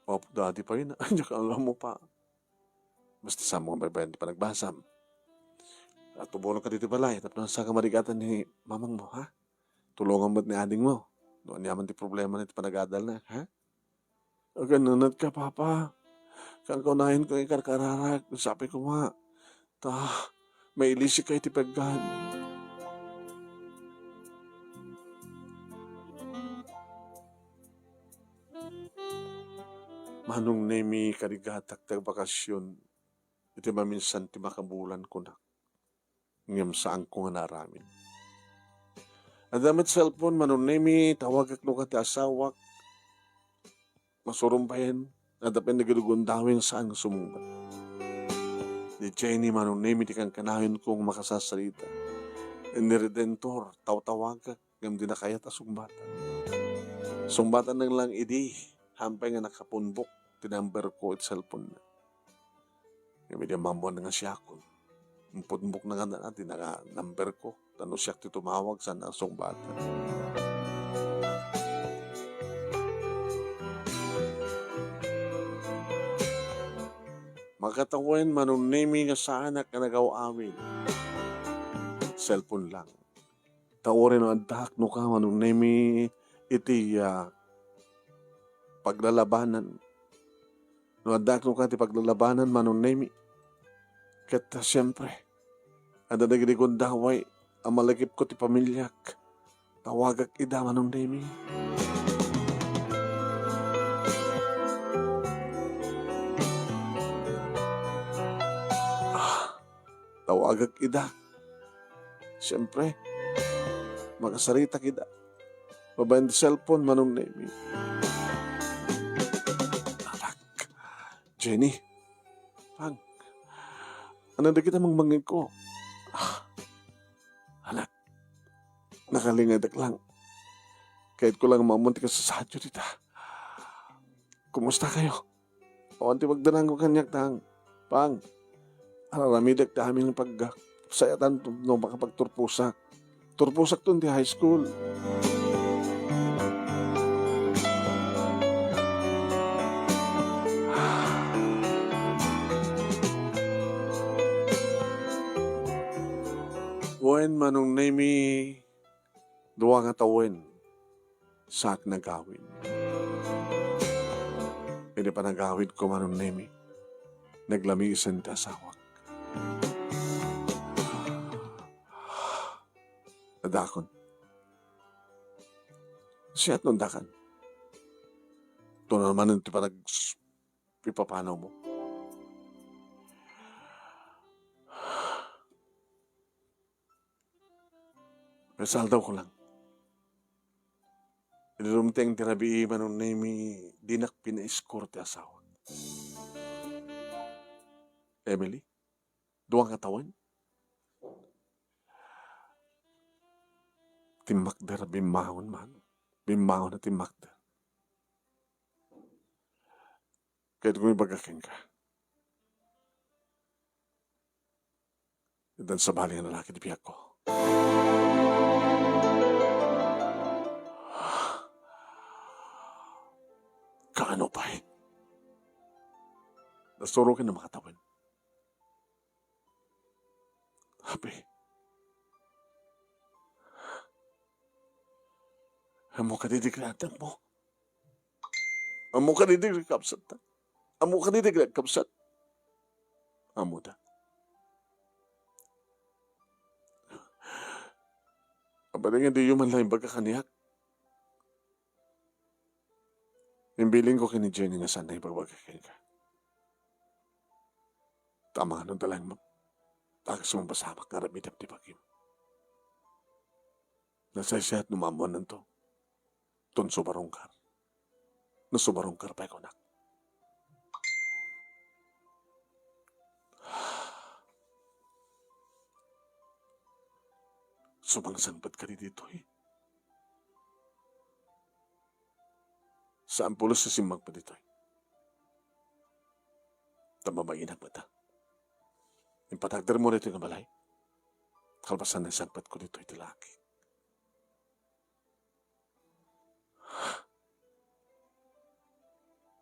Speaker 2: Opo, daddy pa yun. Andiyan ka mo pa. Basta sa mga baybayan di pa nagbasam. At tubunan ka dito balay. Tapos sa kamarigatan ni mamang mo, ha? Tulungan mo't ni ading mo. Doon yaman ti problema na iti panagadal na, ha? O ganunat ka, papa. Kang kaunahin ko ikarkararak. Sabi ko nga, may ilisi ka iti paggan. Manong nemi karigatak tag bakasyon. Iti maminsan ti makabulan ko na. Ngam saan ko nga naramin. Adamit cellphone, manunemi, tawagak no ka ti asawak. Masurumpayan, adapin na gilugundawin saan nga sumumbat. Di Jenny, manunemi, ti kang kanahin kong makasasalita. Iniredentor, tawtawagak, ngam di na kaya ta sumbatan. Sumbatan nang lang idi, hampay nga nakapunbok, tinamber ko it cellphone na. Ngam di mamuan nga siya ako. Punbok na nga natin, number ko. Tano siya ti tumawag sa nasong bata. Magkatawain manunemi nga sa anak na nagaw-amin. Cellphone lang. Tawarin no adak no ka manunemi iti paglalabanan. No adak no ka ti paglalabanan manunemi. Kata siyempre, ada naging kundaway, ang malagip ko ti pamilyak, tawagak ida manong nemi. Tawagak ida. Siyempre, makasarita kita. Babayan ti cellphone manong nemi. Anak, Jenny, pang, ano na kita mangbangin ko? Anak, nakalingadak lang. Kahit ko lang mamunti ka sa sadyo dita. Kumusta kayo? O anti magdanang ko kanyak tang. Pang, araramidak ta aming pagsayatan no makapagturpusak. Turpusak to di high school. Wen manong nemi duwa nga tawen sa nagawin. Hindi pa nagawin ko manong nemi. Naglamisan ta asawak. Nadakon. Siyat nung dakan. Ito na naman yung tiparag ipapanaw mo. Resal daw ko lang. Inilumteng tirabi manong nemi dinak pina-escort ti asawa. Emily, duwang katawan. Timakder bimahon man. Bimahon na timakder. Kahit kung ibagakin ka. Dan sa bali ng lalaki di biyak ko. Kaano pa eh? Nasuro ka na makatawan. Habi, amo ka didigratan mo. Amo ka didigratan kapsat. Amo ka didigratan kapsat. Amo da. Aba nga di yung man lang pagkakaniyak. Imbiling ko kini Jenny nga sanay pagbagkakin ka. Tama nga nung talang mo. Tagas mong basamak nga ramidap di bagim. Nasaysayat numamon ng to. Ton subarongkar. Nasubarongkar pa ikaw nak. Sumangsanpat ka dito eh. Saan pulos sa simbang pa dito eh. Tamabayin ang mata. Impatagdar mo rito yung balay. Kalbasan na sanpat ko dito iti laki.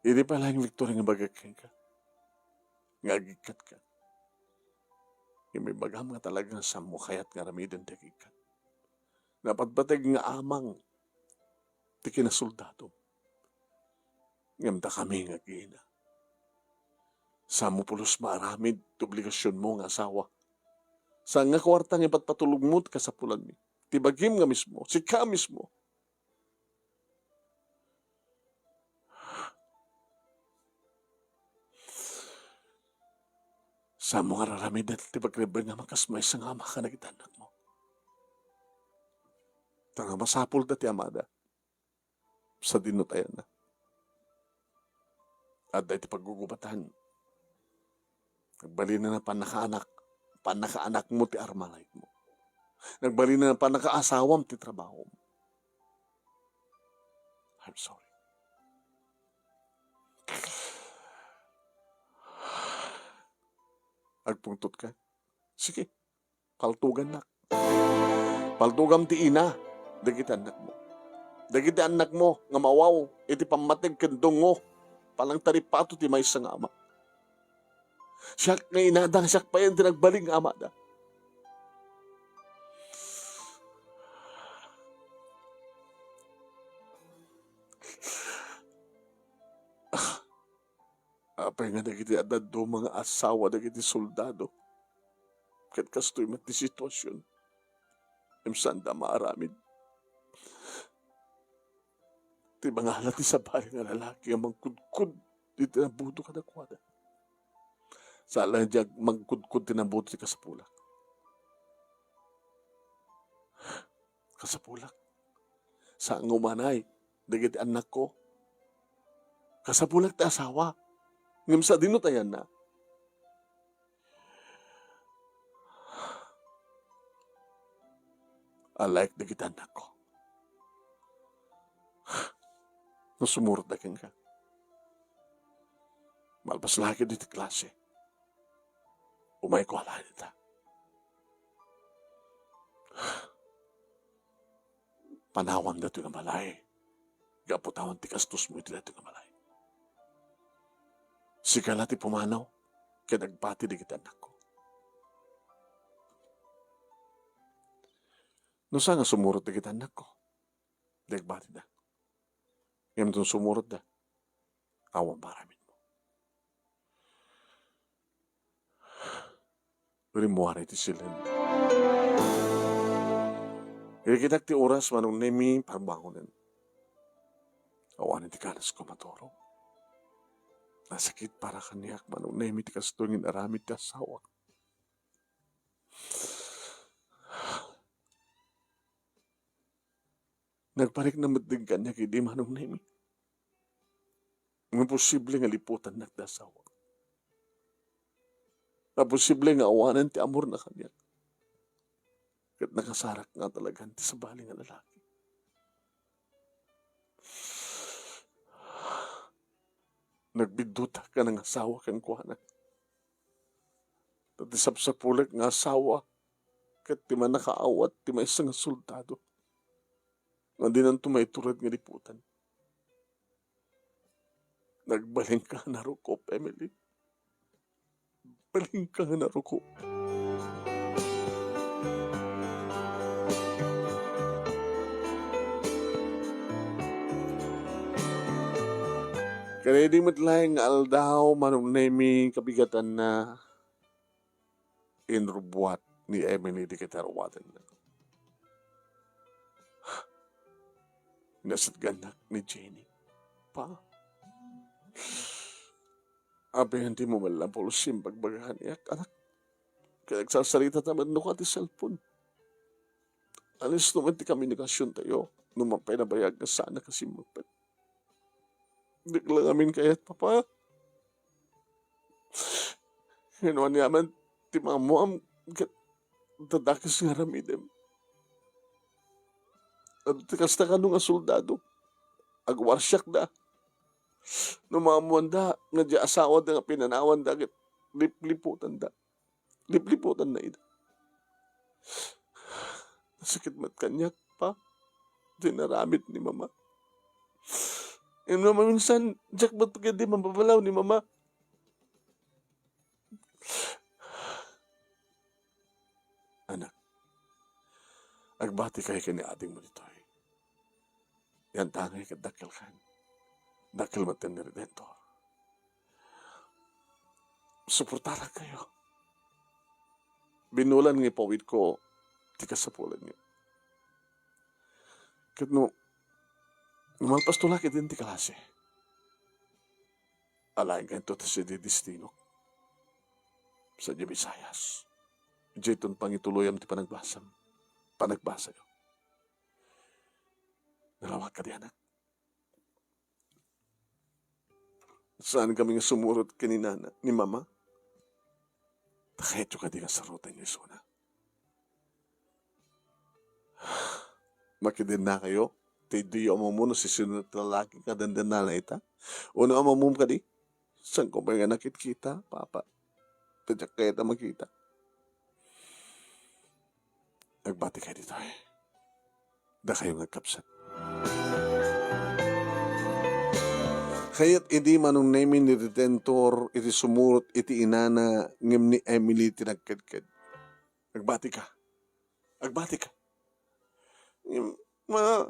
Speaker 2: Hindi pala yung Victoria nga bagakang ka. Ngagikat ka. Yung may bagam nga talaga sa mukayat nga ramidan dagikat. Napatbatag nga amang tiki na soldado. Ngamda kami nga gina. Sa mo pulos maaramid, obligasyon mo nga asawa. Sa nga kwartang ipatpatulog mo ka sa pulan mi. Tibagim nga mismo, si ka mismo. Sa mo nga raramid at tibagreber nga makasmay sa nga makanagitanak mo. Tanga masapul dati amada. Sa dinutayan na. At dahil paggugubatan, nagbali na panakaanak mo ti armalay mo. Nagbali na panakaasawam ti trabaho mo. I'm sorry. Agpungtot ka? Sige, paltugan na. Paltugam ti ina, dagiti anak mo. Dagiti anak mo, nga mawaw, iti pamatig kendong mo, palang taripato ti may sang ama. Siyak nga inadang siyak pa yan, tinagbaling ama da. Apay nga dagiti adad do mga asawa dagiti soldado. Kat kastoy mati sitwasyon. Imsanda maaramid. Ti mga halati sa bahay nga lalaki ang magkudkud di tinabuto ka na kwada. Sa alang diyag magkudkud tinabuto ti kasapulak. Kasapulak. Sa ngumanay, dagiti anak ko. Kasapulak ti asawa. Ngam sa dinutayan na. I like dagiti anak ko. Nasumurot na ka. Malpas lagi dito klase. Umay ko ala nita. Panawam na ito nga malay. Gaputawan ti kastos mo ito na ito nga malay. Sikala ti pumanaw. Kaya nagpati di kita anak ko. No sa nga sumurot di kita anak ko. Nagbati na. Ngayon itong sumurot na. Awang paramin mo. Rimuari ti silan. Irikitak ti oras manong nemi pagbangunan. Awanin ti kanas ko matoro. Nasakit para kaniyak manong nemi ti kastungin aramid ti asawa. Nagparik na madig kanya kay di manong nemi. Nga posible nga liputan nagdasawa. Nga posible nga awanan ti amor na kanya. Kat nakasarak nga talaga ti sabali nga lalaki. Nagbiduta ka ng asawa kang kuhanan. At isapsapulag nga asawa ket ti man nakaawat ti maysa nga soldado. Nga di nan tumayturad nga liputan. Nagbaling ka na rukop, Emily. Baling ka na rukop. Kaya di matlaing nga aldaw manong nemi kabigatan na inrubuat ni Emily di kitarwatan na. Nasat ganak ni Jenny. Pa. Abi hindi mo malapol sim pagbagahan niya, anak. Kaya nagsasalita naman no ka ti cellphone. Alis naman ti komunikasyon tayo. Numapay na bayag na sana kasi magpet. Hindi lang amin kayat, papa. Hinuan yaman ti mamo am dadakis nga ramidem. At tikas na ka nung soldado. Agwarsyak da. Numamuan da. Nga di asawa da nga pinanawan da. Lipliputan da. Lipliputan na ida. Sakit mat kanyak pa. Dinaramit ni mama. Yung mama minsan, Jack, ba't pagkadi mababalaw ni mama? Anak, agbati kayo kani ating mo dito. Yan tangay ka dakil kan. Dakil matan ni Redentor. Suportara kayo. Binulan ng ipawid ko, di kasapulan niyo. Kat no, malpas tulakit din ti kalase. Alain ka ito si di destino. Sa di Visayas. Diyayton pang ituluyam ti panagbasam. Panagbasa yo. Nalawag ka di anak. Saan kami nga sumurot kaninana ni mama? Takayat yung ka di nga sarutan niyo suna. Makidin na kayo. Di yo mo muna si sinunod na lalaki ka dandan na ita. Uno ang mamum ka di. Saan ko ba nga nakit kita, papa? Tadyak kaya na makita. Nagbati kayo dito eh. Da kayo nagkapsat. Kaya't idi manong namin ni Redentor, iti sumurot, iti inana, ngem ni Emily tinagkadkad. Nagbati ka. Nagbati ka. Ma,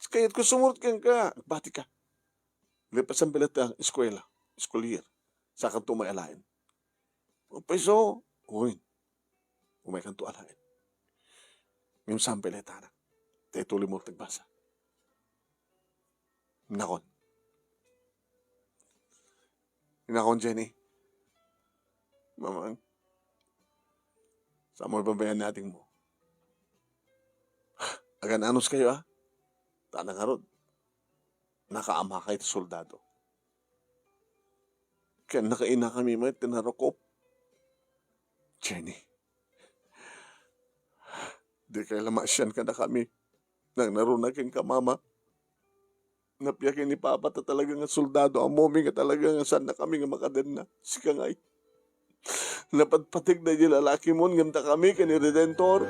Speaker 2: kaya't ko sumurot kang ka. Nagbati ka. Lipas ang pilat ang eskwela, eskwalier, sa kanto may alain. Peso, uwin. Umay kanto alain. Ngem sa ang pilat anak. Tayo tuloy mo nagbasa. Nakon. Nakon, Jenny. Mamang, sa mo babayan natin mo. Agan anos kayo ah. Tanang harod. Nakaama kayo ito soldado. Kaya nakaina kami may tinarokop. Jenny. Di kayo lamasyan ka na kami. Nang narunakin ka mama. Napiyakin ni papa ta talaga nga soldado. Ang mommy nga talaga nga saan na kami nga makaden na. Sika nga'y. Napatpatig na yung lalaki mo. Ngamta kami ka ni Redentor.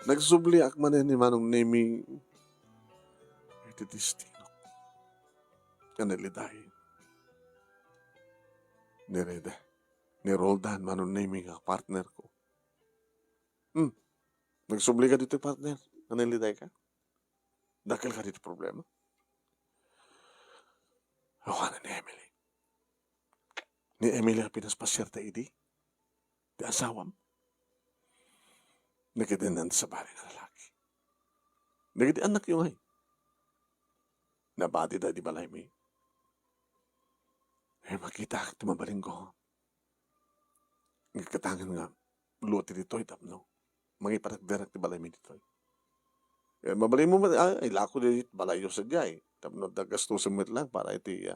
Speaker 2: Nagsubli akman ni manong naming iti destino. Kanalidahin. Ni Rede. Ni Roldan manong naming partner ko. Nagsubli ka dito partner. Kanaliday ka. Dakil ka dito problema. Awanan ni Emily. Ni Emily ang pinaspasyar ta idi. Di asawam. Nakidinan sa bari na lalaki. Nagiti anak yung ay. Nabati da di balay mi. Makita ka tumabaling ko. Nagkatangan nga. Luti dito tapno. Mga iparagdarak di balay mi dito. Mabalay mo ay lako di balay yung sadyay. Tapno dagastusin mo lang para iti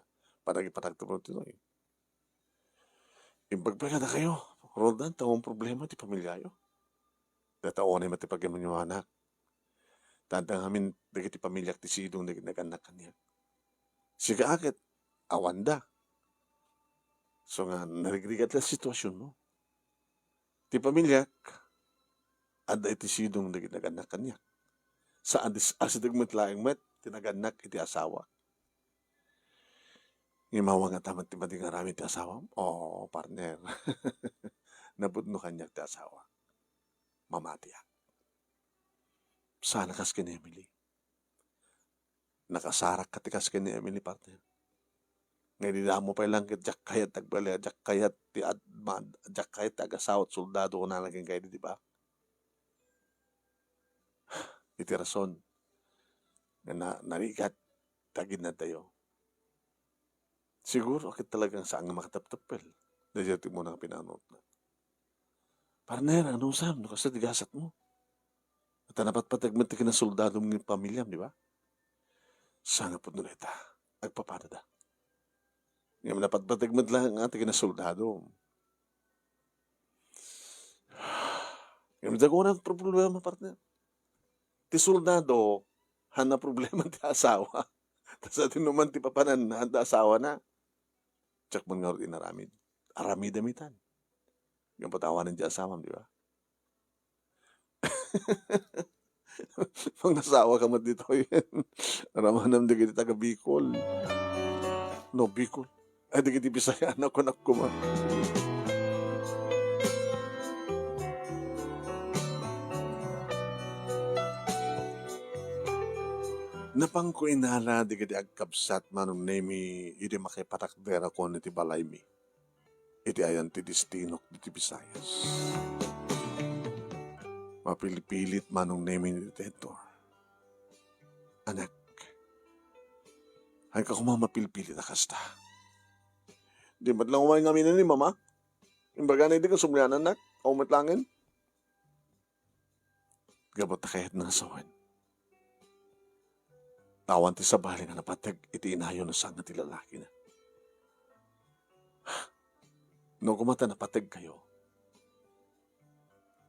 Speaker 2: para iparagdarak mo dito. Impagpaga na kayo. Roldan, tawang problema ti pamilyayo. Dataon ay matipagyaman yung anak. Tandang amin, dagiti pamilyak ti sidong naganak kanya. Siga akit, awanda. So nga, narigrigat na sitwasyon mo. Ti pamilya, ada iti sidong naginagannak kanya. Sa asidag met laing met, tinaganak iti asawa. Imawa nga tamat ti mading arami ti asawa. Oo, partner. Nabudno kanya ti asawa. Mamatiya. Sana kas kin Emily. Nakasarak katikas kin ni Emily, partner. Ngayon nila mo pa lang jak kayat tagbali, jak kayat ti admad, jak kayat tagasawat soldado ko na naging kayo, di ba? Iti rason na narigat tagin na tayo. Siguro akit talagang saan nga makataptapel. Dahil mo nang pinanot na. Partner, ano sam? Kasi tigasat mo. At napat patagmat ka na soldado mong pamilyam, di ba? Sana po nung ita. Agpapada. Ngayon napat patagmat lang ang ating na soldado. Ngayon dago na problema, partner. Ti soldado, hana problema ti asawa. Tapos atin naman ti papanan na handa asawa na. Tsak mo nga rin inaramid. Aramid damitan. Yung patawanan ti asawa, di ba? Pag nasawa ka mat dito yan. Aramanam di kita taga Bicol. No, Bicol. Ay, di kita Bisaya. Naku ma. Napang ko inala di kita agkabsat manong nemi iti makipatakdera ko niti balay mi. Iti ayan ti destinok niti Bisayas. Mapilipilit manong nemi ni Tetor. Anak, ay ka kumamapilipilit na kasta. Di ba't lang umayin kami na ni mama? Imbaga na hindi ka sumlianan, anak. Kaumat langin. Gabot na kahit nasawan. Tawan ti sabali nga napatag iti inayo na sang ti lalaki na. No kumata napatag kayo.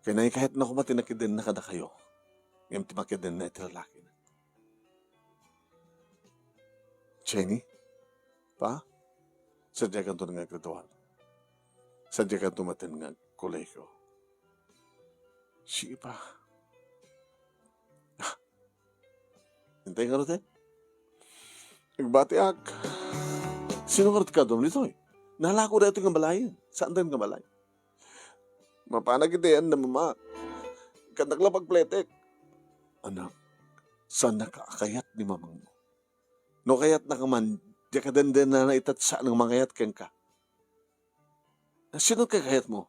Speaker 2: Kaya na kahit na kumati nakidin na kada kayo. Ngayon ti makidin na iti lalaki na. Jenny? Pa? Sadya ka ito nga gradual. Sadya ka tumatin nga kolekyo. Sige pa. Hintay ka rin. Nagbati ak. Sino ka doon nito eh? Nalako na ito nga balayan. Saan din nga balay? Mapanag itiyan na mama. Kandak lang pagpletek. Anak, saan nakakayat ni mamang mo? No kayat na kaman, di ka din na naitat saan ang mangayat ken ka. Sino kakayat mo?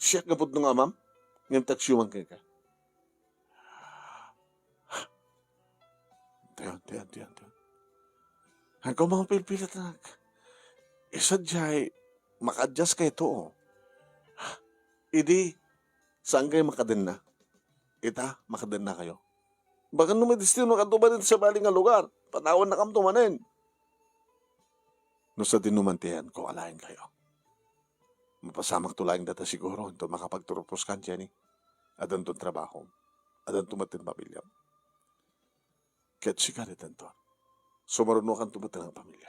Speaker 2: Siya kapot nung amam? Ngayon taksyuman ken ka. Tiyan. Hanggang mga pilpilat na. Isa diyay, maka-adjust kayo to. Idi, saan kayo makadin na? Ita, makadin na kayo. Baka naman destino ka tumanin sa baling nga lugar. Patawan na kam tumanin. No sa dinumantihan ko, alahin kayo. Mapasamak tulayang data siguro. Ito makapagturupos kan siya ni. Adan to trabaho. Adan tumatin pamilyam. Kaya't sikaritan to. Sumaruno kang tumatin ang pamilya.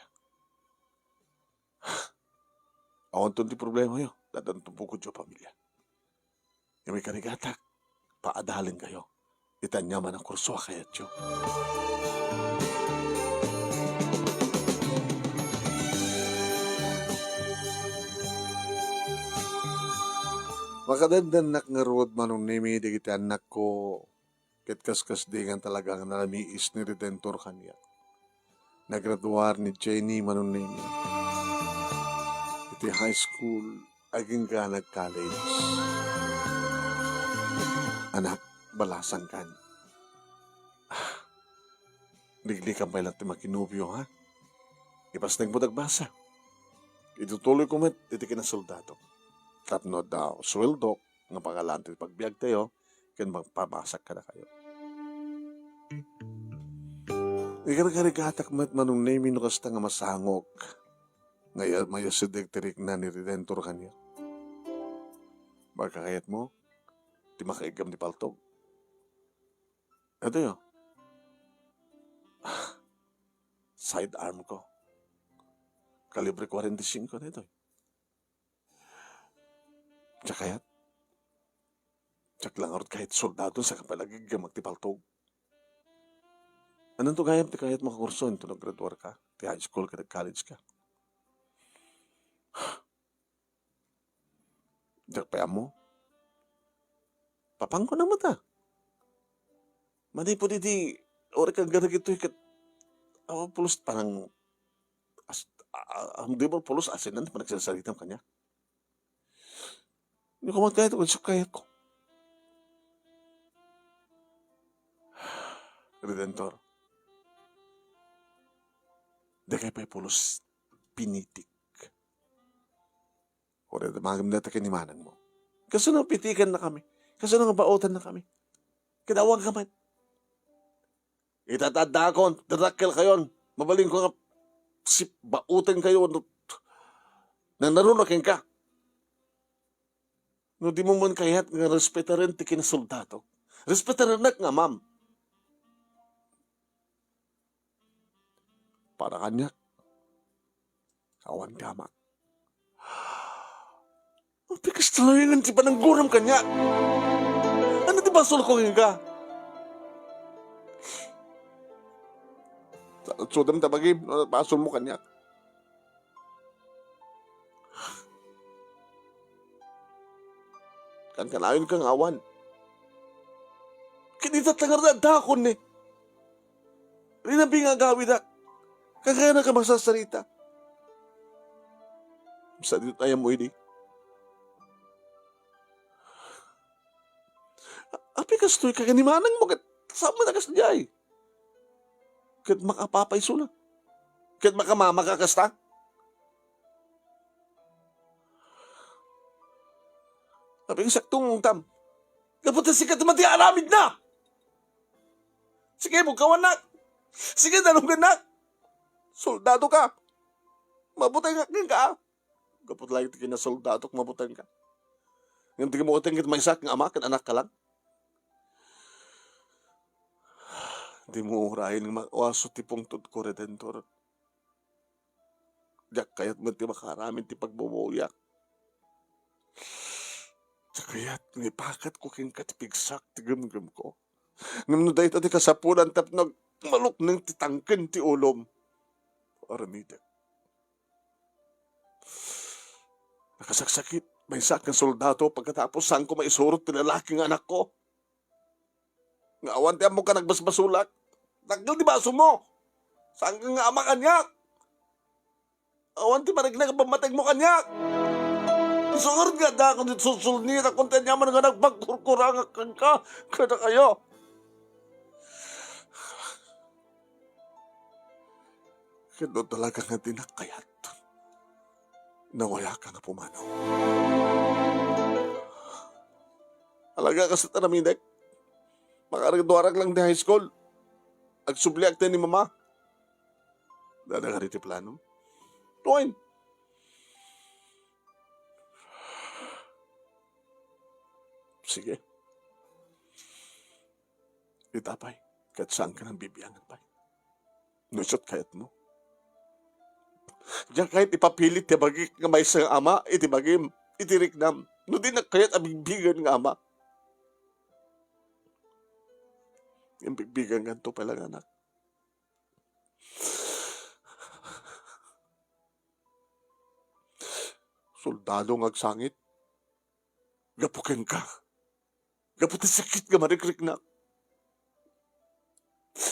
Speaker 2: Awan to di problema yun. Dadan tumpukod yung pamilya. Yung may kanigatak, paadalin kayo. Itanya man ang kurso kayat yun. Makadandan nak nga road manong nimi di kita anak ko. Ket kaskas di nga talagang nalamiis ni Redentor kanya. Nagraduar ni Jenny manong nimi. Iti high school, aging ka nag-college. Anak, balasan kan. Ligli ka pa lang ti makinubyo, ha? Ipas nagbudagbasa. Itutuloy ko met, iti kinasoldado. Tapno daw, sweldo, nga pangalan ti pagbiag tayo, kan magpamasak ka na kayo. Ikaragarigatak met manong name no kasta nga masangok. Ngayon, may sidik-tirik na ni Redentor kanya. Magkakayat mo, di makaigam ni Paltog. Ito yun. Sidearm ko. Kalibre 45 na ito. Tsak kayat. Tsak lang arot kahit soldado sa kapalagig ka magtipaltog. Anong to gayam ti kahit makakurso ito nag-graduar ka? Ti high school ka, nag-college ka. Tsak pa mo. Papangko na mo ta. Manay po di ori kang ganag ito ikat pulos parang di mo pulos asinan pa nagsasalita kanya. Hindi ko magkayat kung sukayat ko. Redentor. Di kayo pa'y pulos pinitik. O rin, magam na takinimanan mo. Kasi nang pitikan na kami. Kasi nang baotan na kami. Kinawag ka man. Itatanda ko, tatakil kayo. Mabaling ko nga si bautan kayo na narunakin ka. No di mo man kayat nga respetarin ti kinasoldato. Respetarin na nga, ma'am. Para kanya, kawan gamak. Ang pikas talayan ti panangguram kanya. Ano di ba sulkongin ka? Sudam tabagi, pasul mo kanya. Kan kanayon kang awan. Kinita tangar na dakon ni. Rinabi nga gawin na. Kagaya na ka masasarita. Sa dito tayo mo ini. Api kastoy kaganimanang mo kat sama na kasdiyay. Kat makapapay sula. Kat makamama kakasta. Api saktong tam. Kapag sikat mati aramid na. Sige mo kawan na. Sige dalunggan na. Soldado ka. Mabutay ka. Kapag lagi tigil na soldado kung mabutay ka. Ngayon tigil mo katingin may isak ng ama, kan anak ka lang. Di mo urahin ng waso tipong ko redentor. Diyak kaya't mo ti makaramin ti pagbumuyak. Kaya't nipakat ko king katipigsak ti gum ko. Ngam no dahit ati kasapulan tap nagmalok ng titangkin ti ulom. Aramida. Nakasaksakit, may isak ng soldado pagkatapos saan ko maisurot ti lalaking anak ko. Nga awan ti mo ka nagbasbasulak. Tagal di baso mo. Saan ka nga ama kanya? Awan ti marigna ka pamatag mo kanya. Sungar nga da kung dito susulnit akong tanyaman nga nagpagkurkurangakan ka. Kada kayo. Kaya talaga nga dinakayat. Nawaya ka nga pumanaw. Alaga ka sa tanaminek. Makaragduarag lang di high school. Agsubliak tayo ni mama. Dada ka riti plano. Tuwain. Sige. Itapay. Kahit saan ka ng bibiyangan pa. Nusot kayat mo. Diyan kahit ipapilit tibagi nga may isang ama, itibagim, itiriknam. No di na kahit abigbigan nga ama. Yung bigbigan nga ito palang anak. Soldado ng agsangit. Gapukin ka. Gaputin sakit nga marikrik na.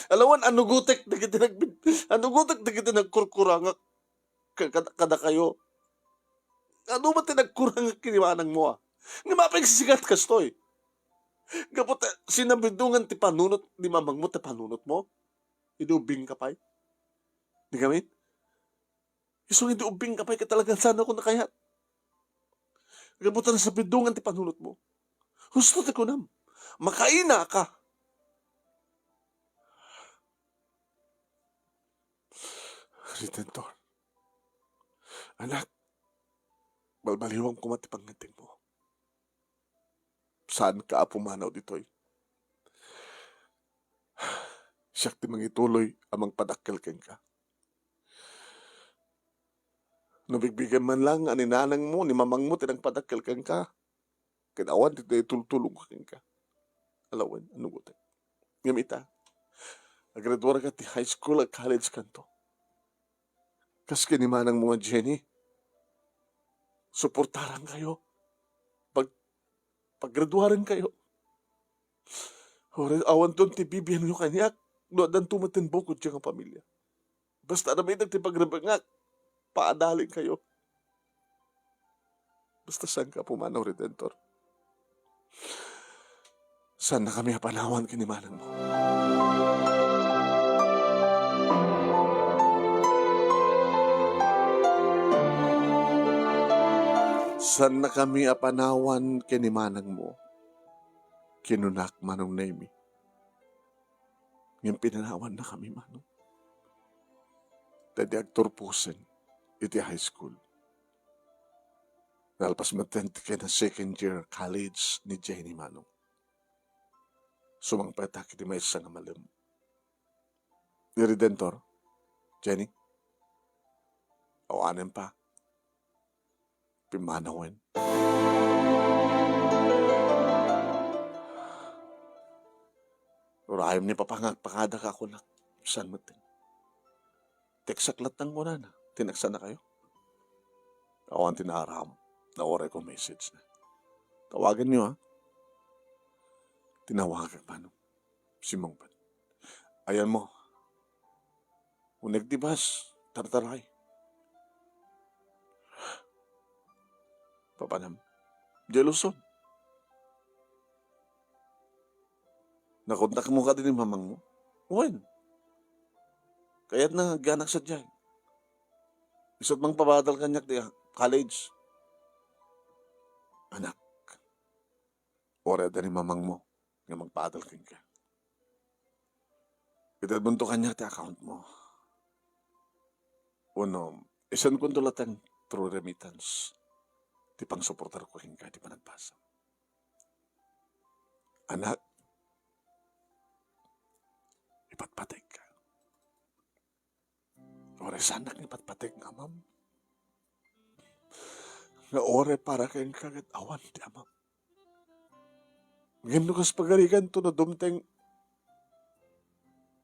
Speaker 2: Alawan, anugutek na kita nagkurkurangak. Kada kayo. Ano ba tinagkurang kinimanang mo ah? Nga mapagsigat ka stoy. Kapot sinabidungan ti panunot di mamang mo ti panunot mo. Idubing ka pa'y. Di gamit? Isong idubing ka pa'y ka talagang sana ko nakayat. Kapot na sa bidungan ti panunot mo. Gusto ti kunam. Makaina ka. Redentor. Anak, balbaliwang kumatipanganting mo. Saan ka pumanaw dito'y? Siyak ti mangituloy amang padakkel ken ka. Nabigbigan man lang, aninanang mo, ni mamang mo, tinagpadakil kang ka. Kinawan, tultulong ka. Alawan, ano ko tayo? Ngamita, agraduar ka ti high school at college kanto. Kas kinimanang mga Jenny, suportaran kayo. Paggraduaran kayo. Ore, awan ton ti bibiyan nyo kanyak, no dan tumatin bukod siya ng pamilya. Basta na may ti pagrabangak, paadaling kayo. Basta saan ka pumanaw, Redentor? Saan na kami panawan kinimanang mo? Saan na kami apanawan kinimanang mo? Kinunak manong Nemi. Ngayon pinanawan na kami manong. Tadi agturpusin iti high school. Nalpas matenti ka na second year college ni Jenny manong. Sumangpatak iti may isang amalim. Ni Redentor, Jenny, awanin pa. Pimanawin. Urayom ni papangagpakada ka ako na. Saan mo tin? Teksaklat ng muna na. Tinaksan na kayo. Awan tinaram. Naoray ko message na. Tawagan niyo ha. Tinawagan pa no. Simong pa. Ayan mo. Unag dibas. Tartaray. Papanam. Jeluson. Nakontak mo ka din ni mamang mo? When? Kaya't na ganak sa dyan. Isot mang pabadal kanyak di college. Anak. Ora da ni mamang mo nga magpadal kang ka. Itatbunto kanyak ti account mo. Uno, isan kong tulatan through remittance. Di pang supporter ko rin ka, di pa nagpasa. Anak, ipatpatek ka. Ore, sanak ipatpatek nga, ma'am. Nga ore para kayong kagat awan, di ma'am. Ngayon nukas pagarigan to na dumteng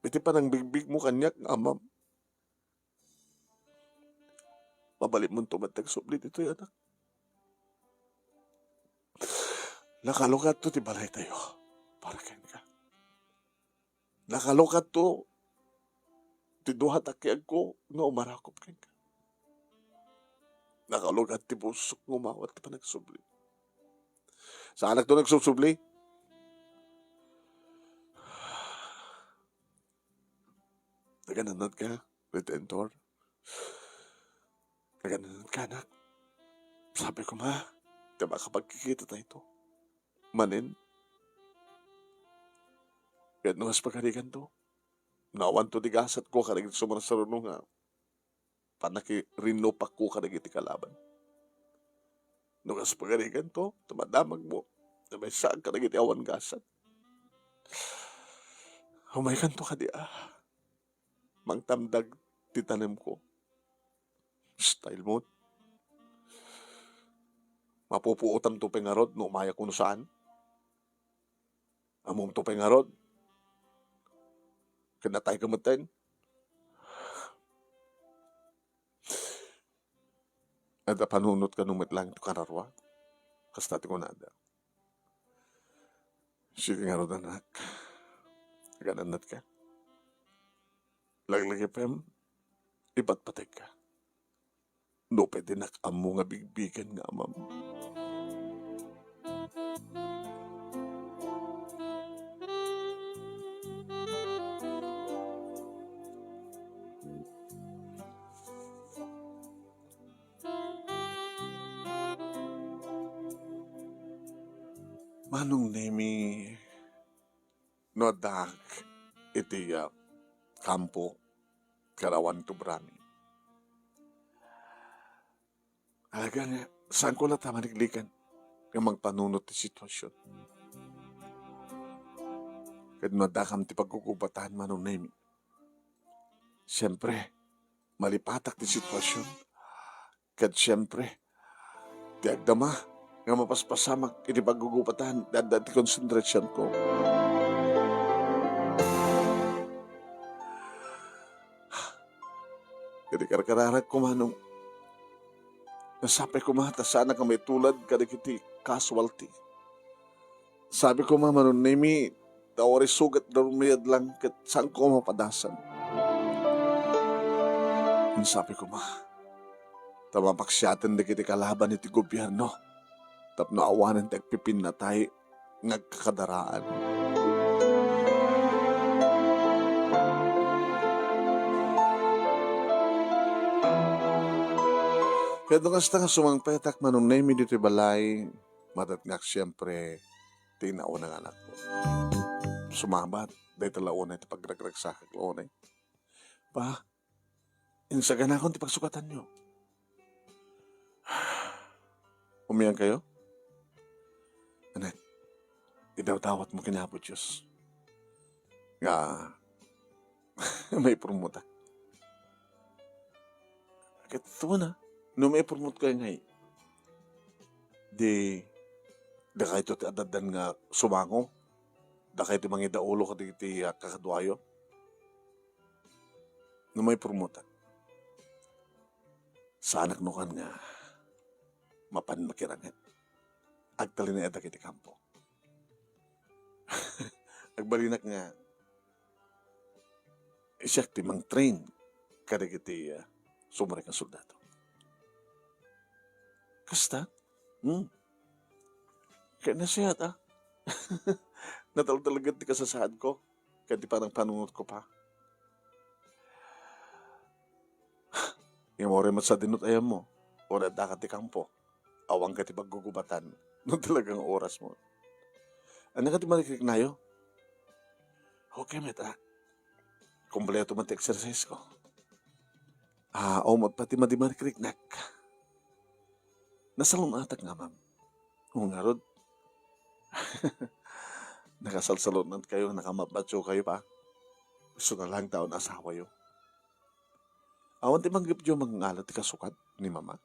Speaker 2: iti pa nang bigbig mo kanyak nga, ma'am. Mabalik mo tumatag sublit ito yung anak. Nakalukat to ti balay tayo. Para kain ka. Nakalukat to ti duha takiag ko nga umarakop kain ka. Nakalukat ti busok ng umawat ti pa nagsubli. Sa anak to nagsusubli? Nagananad ka, Redentor. Nagananad ka, anak. Sabi ko, ma, di ba kapag kikita tayo ito? Manin. Kaya nungas pagkarigan to. Nawan to digasat ko karagit sumarasarunong nga. Panaki rinlopak ko karagit kalaban. Nungas pagkarigan to. Tumadamag mo. Na may saan karagit awan gasat. Humaykan to ka di Mangtamdag titanim ko. Style mo. Mapupuutam to pengarod no umaya kuno saan. Amom to pengarod. Kinatay kamaten. At panunot ka numit lang ito kararwa. Kastati ko nada. Sige nga ron anak. Gananat ka. Laglagi pem. Iba't patek ka. No pwede nakamo nga bigbigan nga amam. Manong Nemi no dak iti kampo Karawan to Brami. Alaga nga, saan ko na tamaniglikan nga magpanunot ti sitwasyon. Kad madakam ti pagkukubatahan Manong Nemi. Siyempre, malipatak ti sitwasyon. Kat siyempre, di agdama, nga mapaspasamak iti paggugupatan, dati konsentrasyon ko. Kadi karkararag ko manong, nasapay ko mata sana ka may tulad kadikiti casualty. Sabi ko manon, nemi, tawari sugat na rumayad lang kat saan ko mapadasan. Sabi ko tamapaksyatin di kiti kalaban iti gobyerno. Tapno awanan ti agpipin na tayo ngagkakadaraan. Kaya doon nga sumang petak manunay mi dito balay, matat nga siyempre tinao ng anak ko. Sumabat, dahil talaon na iti pagragragsak laon eh. Pa, insagan akong ti pagsukatan nyo. Umiyan kayo? Anak, idawtawat mo kinabot Diyos. Nga, may promote. Kaya ito na. No may promote kayo ngay, di kayo ito adadan nga sumango, da kayo ito mga idaulo ka di kakadwayo. No may promote, sa anak nukan nga, mapan makirangan, agtali na edak iti kampo. Agbalinak nga, isyak ti mang train, kadig iti sumari kang soldado. Kasta? Kaya na siya Natal talaga di kasasaad ko. Kaya di parang panunod ko pa. Yung mo rin sa dinut ayam mo. Ora dakat di kampo. Awang ka ti paggugubatan. Noon talagang oras mo. Ano ka ti marikik na yo? Okay, meta. Kompleto man ti exercise ko. Omot pati madimarikik nak. Nasalon atak nga, ma'am. Oo nga, Rod. Nakasalsalonan kayo, nakamabatso kayo pa. Gusto na lang taon asawa yo. Awan ti manggip yo mangalat ti kasukat ni mama.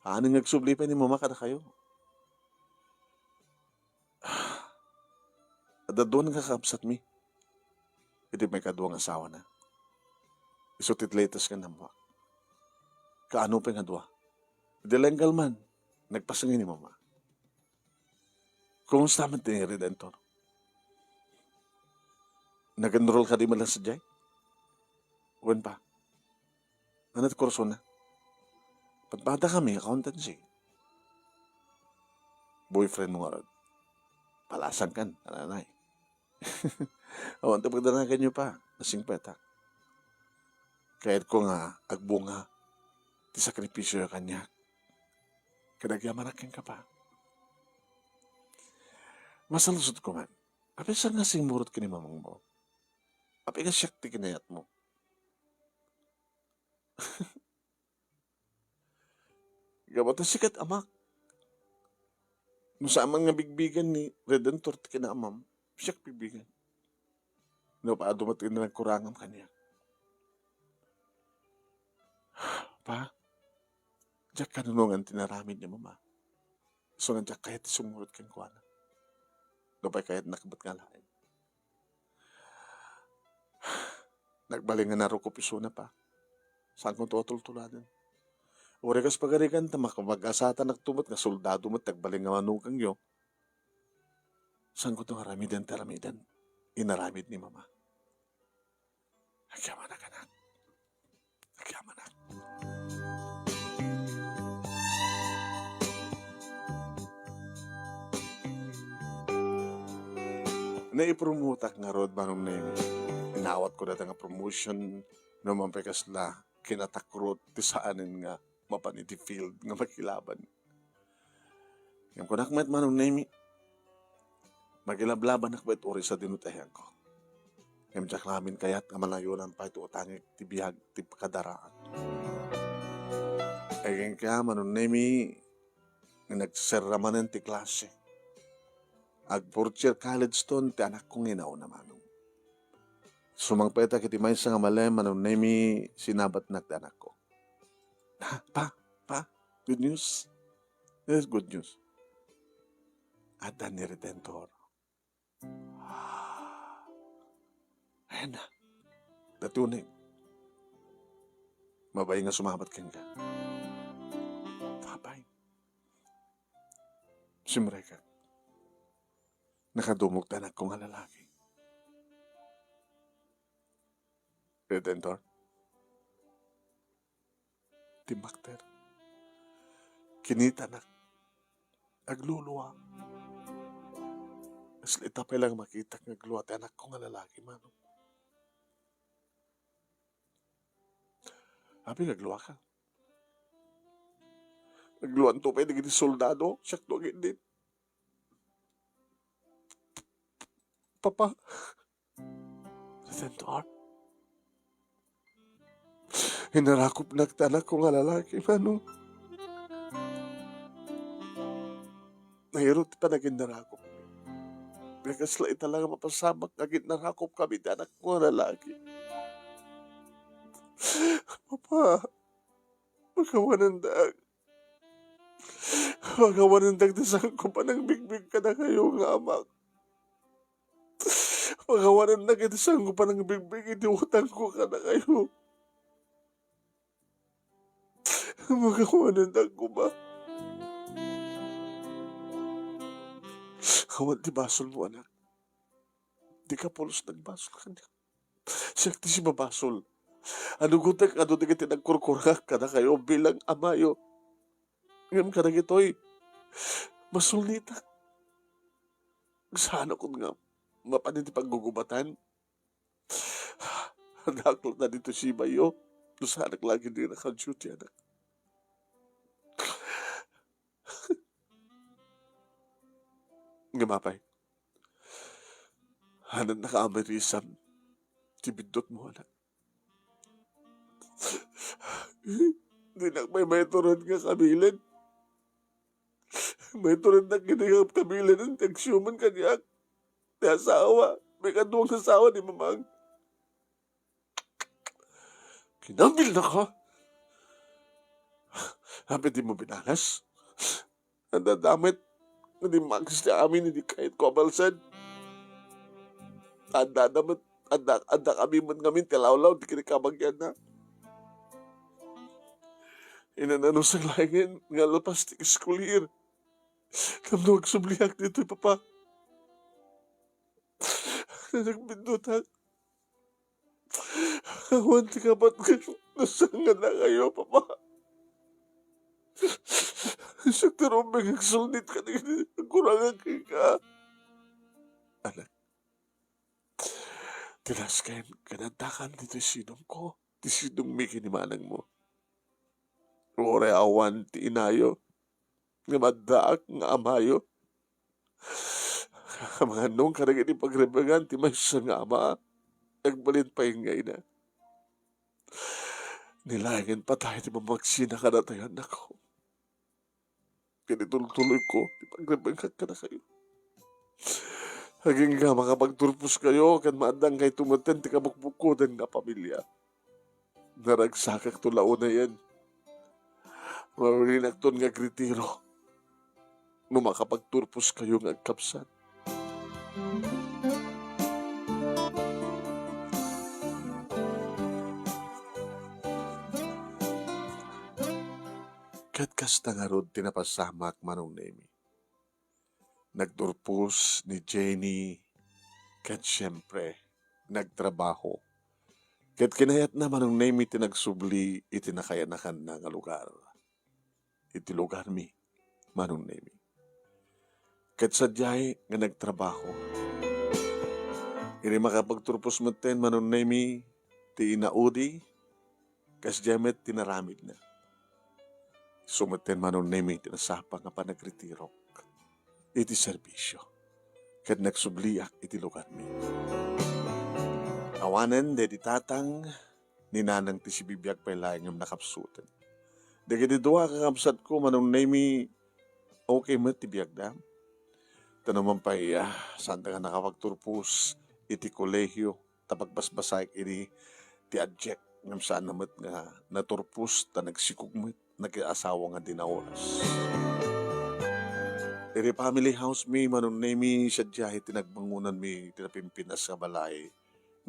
Speaker 2: Anong nagsubli pa ni mama kada kayo? Ada doon nga kakapsat mi. Iti may kaduang asawa na. Isutit latest ka naman. Kaano pa nga dua? Dilenggal man, nagpasangin ni mama. Kumusta man ti Redentor? Nag-enroll ka di man lang sa Jai? Uwan pa. Nanat kurso na. Pagpada kami, accountancy. Boyfriend mo nga ron. Palasan kan, ananay. Awan, pagdanagan nyo pa, nasing petak. Kahit ko nga, agbunga, ti sakripisyo kanya. Kadagyamanakin ka pa. Masalusot ko man. Api saan nga singmurot ka ni mamang mo? Api ka siyak ti kinayat mo. Gabot na sikat amak. Nung saan nga bigbigan ni Redentor ti kinaamam, siyak bigbigan. No, pa dumating na nagkurangam kanya. Pa, Diyak kanunungan tinaramid ni mama. So nga diyak kahit sumurot kang kuwana. Gabay kahit nakabat nga lain. Nagbaling nga naro ko piso na pa. Saan kong tutultuladan? Urikas pagarikan ta makamag-asata nagtumot nga soldado mo tagbaling nga manukang yo. Saan ko itong haramidan taramidan? Inaramid ni mama. Nagyaman na kanak. Nagyaman na. Naipromotak nga rod manong na inawat ko dati nga promotion no mampekas la kinatakrot ti saanin nga mapaniti field nga makilaban. Yung kunakmet manong na magilablaban nakbet ori sa dinutayan ko. Yung jak namin kayat nga malayunan pa ito utangik ti biyag ti kadaraan. Ay kaya manong na nagsaramanan ti klase. Ag-4th college ton, ti anak kong inaw na manong. Sumangpeta kiti may sa nga malay, manong nemi sinabat na ti anak ko. Pa, good news. Yes, good news. Ada ni Redentor. Ayan na, natunig. Mabay nga sumabat ka nga. Mabay. Simre ka. Nakadumog tanak ko nga lalaki. Redentor. Timbakter. Kinita na. Agluluwa. Aslita pa lang makita ng agluwa tanak ko nga lalaki man. Abi, nagluwa ka. Nagluwan to pa yung soldado. Siyak to din. Papa. Redentor. Hinarakop na tanak ko nga lalaki, mano. Nahirot pa naging narakop. Kasla talaga mapasamak naging narakop kami tanak ko nga lalaki. Papa, magawanandag. Magawanandag na saan ko pa nang bigbig ka na kayo nga amak. Magawanandag na saan ko pa nang bigbig, iniutang ko ka na kayo. Magawanandag ko ba? Kawan di basol mo, anak. Di ka polos nagbasol ka niya. Siya di si mabasol. Ano gutek, ano di ka tinagkurkurak ka na kayo bilang amayo. Ngayon ka na gito'y masulnita. Sana ko nga mapanin di paggugubatan. Nakakot na dito si Mayo. Sana lagi din naka-duty, anak. Ngamapay. Hanan naka-amerisam. Tibindot mo, anak. Di na may turun nga kabilin. May turun na kinigap kabilin ng tagsyuman kanyak. Di asawa. May kaduwang asawa ni mamang. Kinambil na ka. Habi di mo binalas. Ang dadamit. Hindi magsis na amin, hindi kahit kumalsan. Anda naman, anda kami man ngamin, tilawlaw, di kinikabagyan na. Inanano sa langin, nga lapas ti iskulir. Kamno agsubliak dito, papa. Nagbindutan. Kawan ti kapat kayo, nasangan na kayo, papa. Sakti rumeng agsulnit ka na kurangan ka. Anak, tilas kayo kanantakan dito sinong ko. Di sinong may kinimanang mo. Ore awan ti inayo. Nga madaak nga amayo. Mga nung karagin ipagrebagan ti may sa nga ama. Nagbalin pa yung ngay na. Nilangin pa tayo ti mamagsina ka na tayo anak ko. Kinituloy ko, ipagrebagan ka na kayo. Haging nga makapagturpos kayo, kan maandang kay tumaten ti kabukbukodan nga pamilya. Naragsakak tulao na yan. Mawalinak ton nga gritiro. Nung makapagturpos kayo nga agkapsan. Kat kasta nga rod tinapasamak manong nemi. Nagturpos ni Jenny, kat siyempre, nagtrabaho. Kat kinayat na manong nemi tinagsubli itinakayanakan na nga lugar. Iti lugar mi, manong nemi. Kat sadyay nga nagtrabaho. Ini makapagturpos maten manong nemi ti inaudi, kas jamet tinaramid na. Sumaten manong nemi tinasapa nga panagretirok. Iti serbisyo. Kat nagsubliak iti lugar mi. Awanen de tatang ni nanang ti si bibiyag pay laing ng nakapsutan. Dagiti dua kakapsat ko manong nemi okay mo ti biyag dam. Tanaman pay saan nga nakapagturpos iti kolehyo tapagbasbasak iti ti adject ngam saan namat nga naturpus ta nagsikugmet nag-asawa nga dinawas. Iri family house mi manon mi sadya itinagbangunan mi tinapimpinas sa balay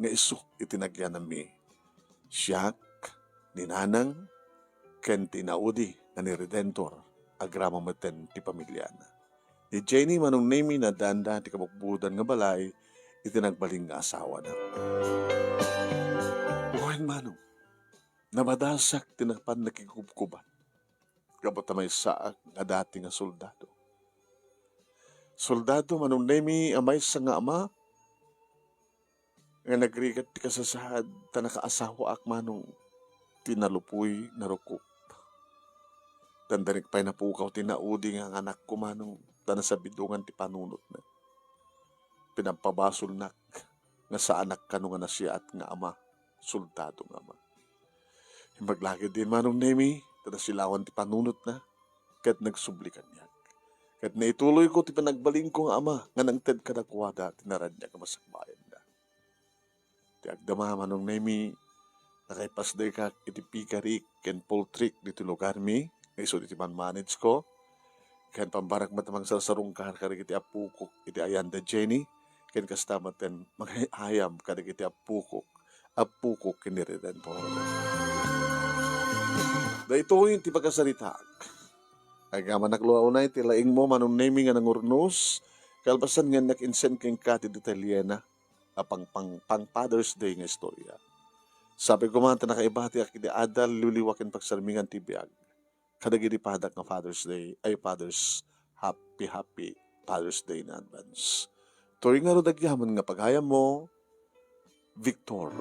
Speaker 2: nga isu itinagyanan mi. Siyak, ninanang, ken tinaudi nga ni Redentor agrama maten ti pamilyana. Ni Jenny manong name na danda ti kabukbudan nga balay itinagbaling nga asawa na. Buhain manong, nabadasak tinapan nakikubkuban. Kapot na may saak nga dati nga soldado. Soldado manong name amay sa nga ama nga nagrigat ti kasasahad ta nakaasawa ak manong tinalupoy na rukup. Dandanik pa'y napukaw tinaudi nga anak ko manong tana sa bidungan ti panunot na. Pinampabasol nak nga sa anak kanu nga nasya at nga ama, soldado nga ama. Himbaglagi din manong nemi, tana silawan ti panunot na, kat nagsublikan niya. Kat naituloy ko ti panagbaling ko nga ama, nga nang ted kadakwada, tinarad niya kamasakbayan na. Ti agdama manong nemi, nakaipas day ka iti pikarik ken poltrik dito lugar mi, nga iso iti manmanage ko, ken pambarak matamang sarsarong karik iti apukok iti ayanda Jenny, ken kastamaten manghayam kadik iti apukok ken Redentor. Da ito yung ti pagkasaritak. Ay nga manakluaunay ti laing mo manong naming nga nangurnos, kalbasan nga nakinsen keng kati detalyena, pang Father's Day nga istorya. Sabi ko man, nakaiba ti akidi adal luliwakin pagsarmingan ti biag. Kadagiti padak nga Father's Day ay happy Father's Day na advance. Turing nga ro dagyaman nga paghayam mo, Victor.